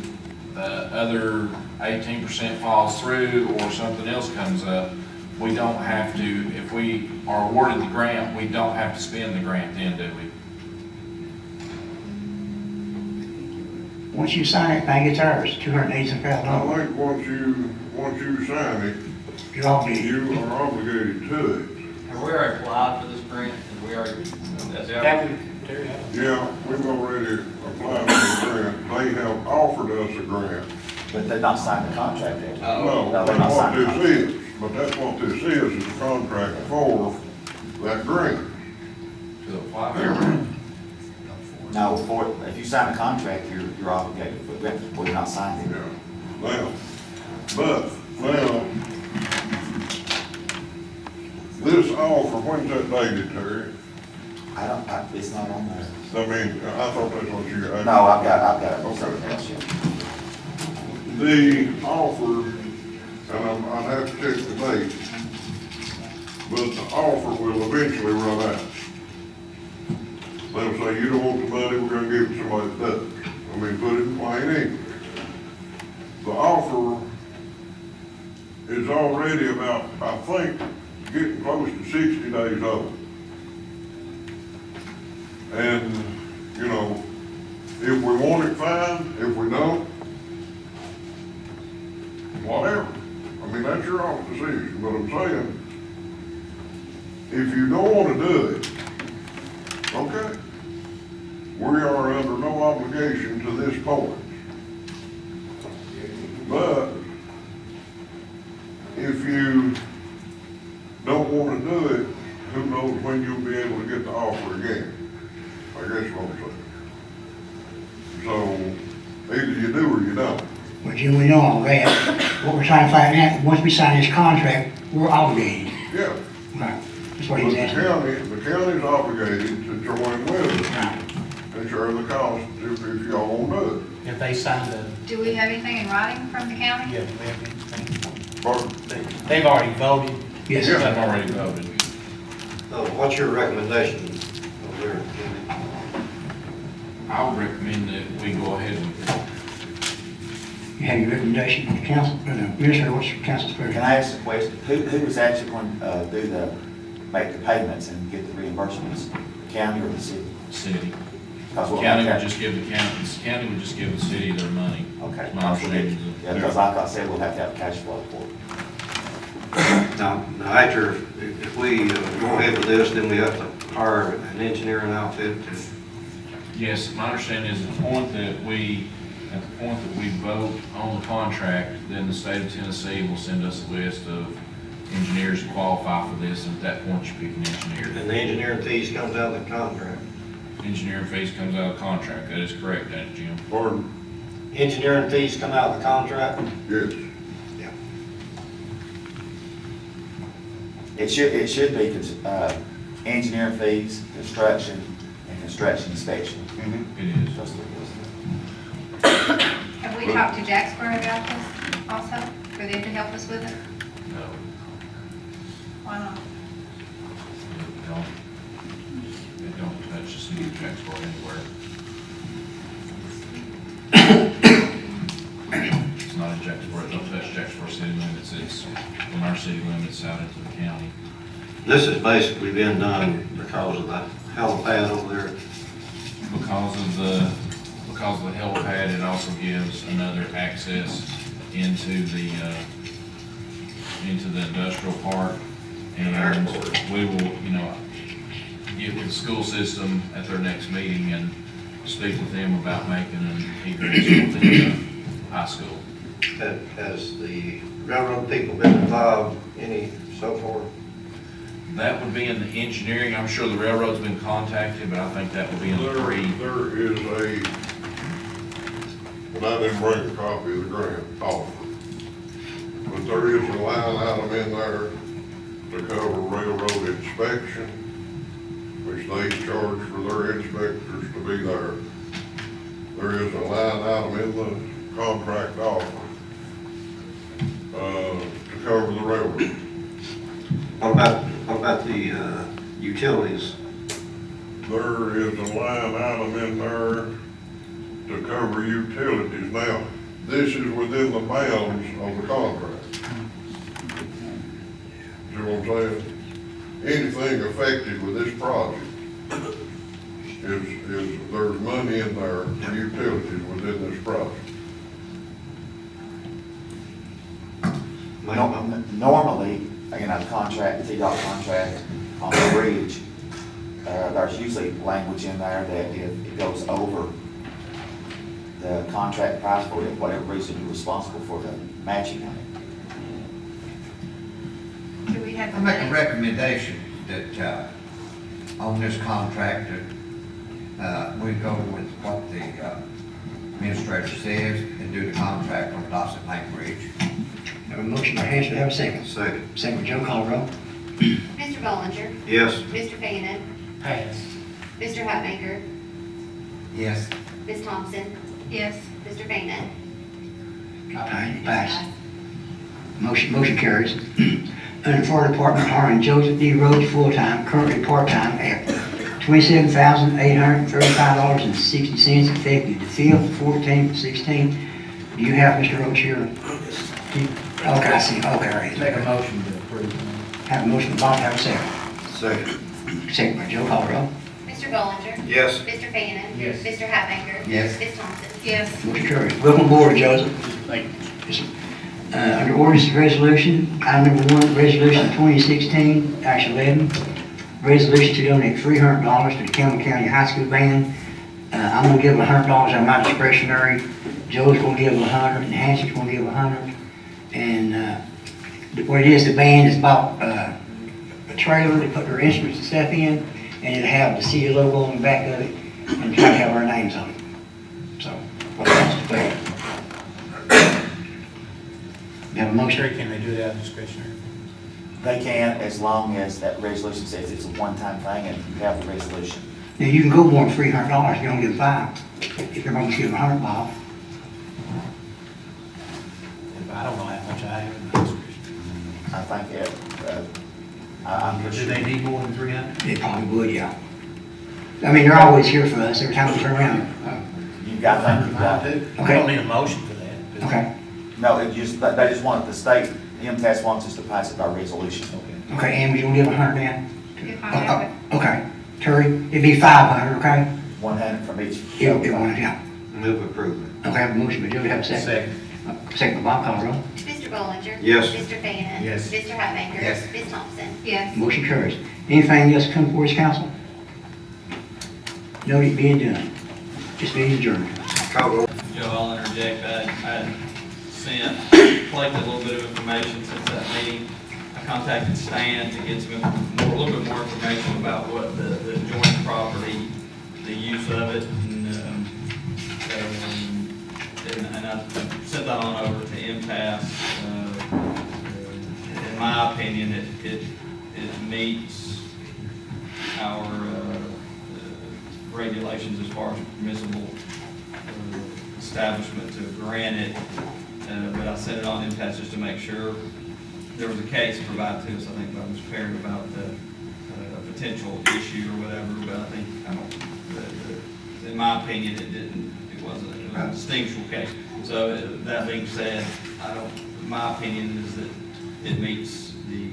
the other 18% falls through or something else comes up, we don't have to, if we are awarded the grant, we don't have to spend the grant then, do we? once you sign it, thing, it's ours, $287,000. I think once you sign it, You're obligated. you are obligated to it. Have we already applied for this grant? Have we already, that's out? Yeah, we've already applied for the grant. They have offered us a grant. But they've not signed the contract yet. No, No, that's they're not what signing this is, but that's what this is a contract for that grant. To apply for it? No, if you sign a contract, you're obligated for the grant, well, you're not signing it. Yeah, now, this offer, when's that dated, Terry? It's not on there. I mean, I thought that's what you. No, I've got it. Something else, yeah. The offer, and I'd have to check the date, but the offer will eventually run out. They'll say, you don't want the money, we're gonna give it to somebody that does. I mean, put it in plain English. The offer is already about, I think, getting close to 60 days old. And, you know, if we want it, fine, if we don't, whatever. I mean, that's your own decision, but I'm saying, if you don't wanna do it, okay, we are under no obligation to this point. But if you don't wanna do it, who knows when you'll be able to get the offer again? I guess what I'm saying. So, either you do or you don't. Well, Jim, we know all that. What we're trying to find out, once we sign this contract, we're obligated. Yeah. Right. That's what But he's the asking. county's obligated to join with us Right. and share the cost if y'all won't do If they sign the, Do we have anything in writing from the county? yeah, we have anything. it. Pardon? They've already voted. Yes, Yeah. sir. I've already voted. What's your recommendation over there? I would recommend that we go ahead with it. You have your recommendation from the council, or the administrator, what's your council's first? Can I ask a question? Who was actually going to make the payments and get the reimbursements? The county or the city? City. Because what- County would just give the county would just give the city their money. Okay. My understanding is Yeah, because like I said, we'll have to have cash flow for it. Now, after, if we go ahead with this, then we have to hire an engineering outfit to, yes, my understanding is at the point that we vote on the contract, then the state of Tennessee will send us a list of engineers who qualify for this, and at that point you pick an engineer. and the engineering fees comes out of the contract. Engineering fees comes out of the contract, that is correct, ain't it, Jim? Pardon? Engineering fees come out of the contract? Yes. It should be, engineering fees, construction, and construction inspection. It is. That's what it Have we talked to Jacksboro about this also, for them to help us with it? No, Why not? they don't touch the city of Jacksboro anywhere. It's not in Jacksboro, it don't touch Jacksboro city limits, it's from our city limits out into the county. This has basically been done because of the helipad over there. Because of the helipad, it also gives another access into the industrial park. And we will, get with the school system at their next meeting and speak with them about making an egress for the high school. Has the railroad people been involved any so far? That would be in the engineering. I'm sure the railroad's been contacted, but I think that would be in the There pre. is and I didn't bring a copy of the grant offer, but there is a line item in there to cover railroad inspection, which they charge for their inspectors to be there. There is a line item in the contract offer, to cover the railroad. What about the utilities? There is a line item in there to cover utilities. Now, this is within the bounds of the contract. See what I'm saying? Anything affected with this project is there's money in there for utilities within this project. Normally, in a contract, T-Dot contract on the bridge, there's usually language in there that if it goes over the contract price for it, whatever reason you're responsible for the matching on it. Do we have I the make a money? recommendation that, on this contract, that, we go with what the administrator says and do the contract on Dawson Lake Bridge. Have a motion by Hansel, have a second. Second. Second by Joe, call the roll. Mr. Bollinger, Yes. Mr. Fainan, Pass. Mr. Hatmaker, Yes. Ms. Thompson, Yes. Mr. Fainan. Aye, pass. Motion carries. Under Fire Department, hiring Joseph D. Rhodes, full-time, currently part-time, at $27,835.60 effective the 5th, 14th, 16th. Do you have Mr. Rhodes here? Okay, I see, okay, all right. Make a motion to approve. Have a motion, Bob, have a second. Second. Second by Joe, call the roll. Mr. Bollinger, Yes. Mr. Fainan. Yes. Mr. Hatmaker. Yes. Ms. Thompson. Yes. Motion carries. Welcome aboard, Joseph. Thank you. Under ordinance and resolution, item number 1, resolution 2016-11, resolution to donate $300 to the Campbell County High School Band. I'm gonna give $100 out of my discretionary. Joe's gonna give 100, and Hansie's gonna give 100. And what it is, the band has bought a trailer to put their instruments and stuff in, and it'll have the city logo on the back of it, and try to have our names on it. So, what else to play? You have a motion? Sure, can they do that discretionary? They can, as long as that resolution says it's a one-time thing and you have the resolution. Now, you can go more than $300 if you don't give 5. If you're going to give 100, Bob. If I don't know how much I have in my discretionary. I think I'm Do pretty they sure. need more than 300? They probably would, yeah. I mean, they're always here for us every time we turn around. You've got, I think you've got. I do. Okay. I don't need a motion for that. Okay, No, they just want, the state, MTS wants us to pass it by resolution. Okay. okay, Amy, you want to give 100 then? If I have it. Okay, Terry, it'd be 500, okay? 100 from each. Yeah, yeah. Move approval. Okay, have a motion, but you have a second. Second. Second by Bob, call the roll. Mr. Bollinger. Yes. Mr. Fainan. Yes. Mr. Hatmaker. Yes. Ms. Thompson. Yes. Motion carries. Anything else come before this council? No, it being done. Just being adjourned. Call roll. Joe, I'll interject. I sent, collected a little bit of information since that meeting. I contacted Stan to get a little bit more information about what the joint property, the use of it, and I sent that on over to MTS. In my opinion, it meets our regulations as far as permissible establishment to grant it, but I sent it on MTS just to make sure. There was a case provided to us, I think, by Mr. Perry about the potential issue or whatever, but I think, in my opinion, it wasn't a distinguishable case. So that being said, my opinion is that it meets the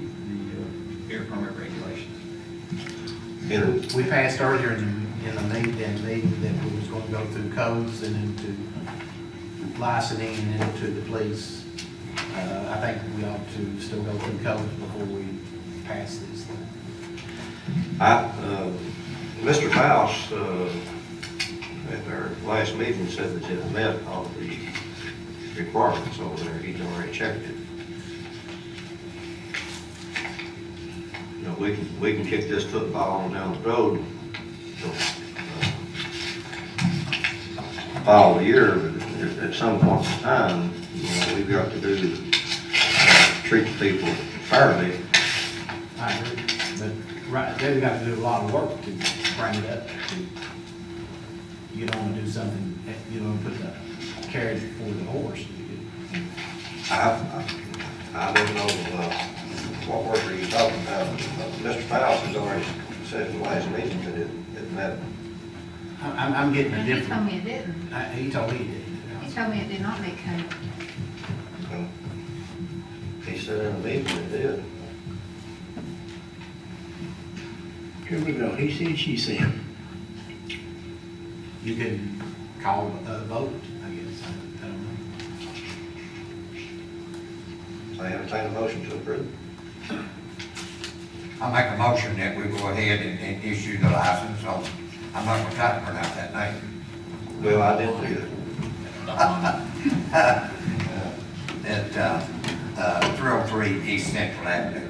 air permit regulations. We passed earlier in the meeting that we was going to go through codes and into licensing and into the police. I think we ought to still go through codes before we pass this thing. Mr. Faust, at our last meeting said that it met all the requirements over there. He's already checked it. You know, we can kick this football on down the road till fall of the year, but at some point in time, you know, we've got to treat the people fairly. I agree, but right, they've got to do a lot of work to bring it up. You don't want to do something, you don't want to put the carriage before the horse. I don't know, what work are you talking about? Mr. Faust has already said in the last meeting that it met. I'm getting a And he told different, me it didn't. he told me he did. He told me it did not make code. He said in the meeting it did. Here we go, he said, she said. You can call a vote, I guess, I don't know. I entertain a motion to approve. I make a motion that we go ahead and issue the license on, I'm not gonna try to pronounce that name. Well, I didn't either. At 303 East Central Avenue.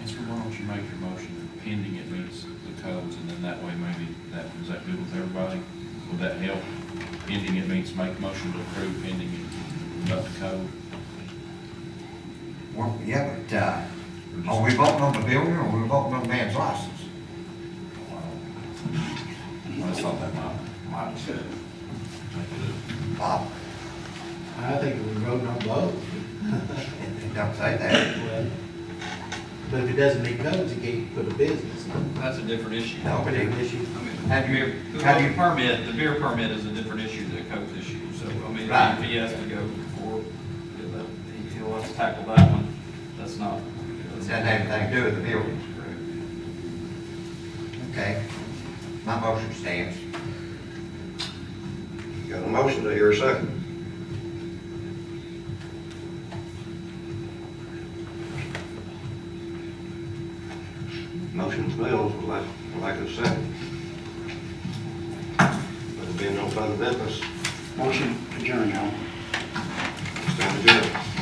Answer, why don't you make your motion pending it meets the codes, and then that way maybe is that good with everybody? Would that help? Pending it meets, make motion to approve pending it about the code. Well, yeah, but, are we voting on the building or are we voting on the man's license? I thought that might make it Bob, I think we're voting on both. it don't say that. Well, but if it doesn't meet codes, you can't put a business. That's a different issue. No, but it- Issue. I mean, Have you- the have you- permit, the beer permit is a different issue than a coke issue, so, I mean, Right. if he has to go before, he'll have to tackle that one, that's not. It doesn't have anything to do with the building. Okay, my motion stands. Got a motion, to hear a second? Motion's made, like a second. There being no further business, Motion adjourned, y'all. stand adjourned.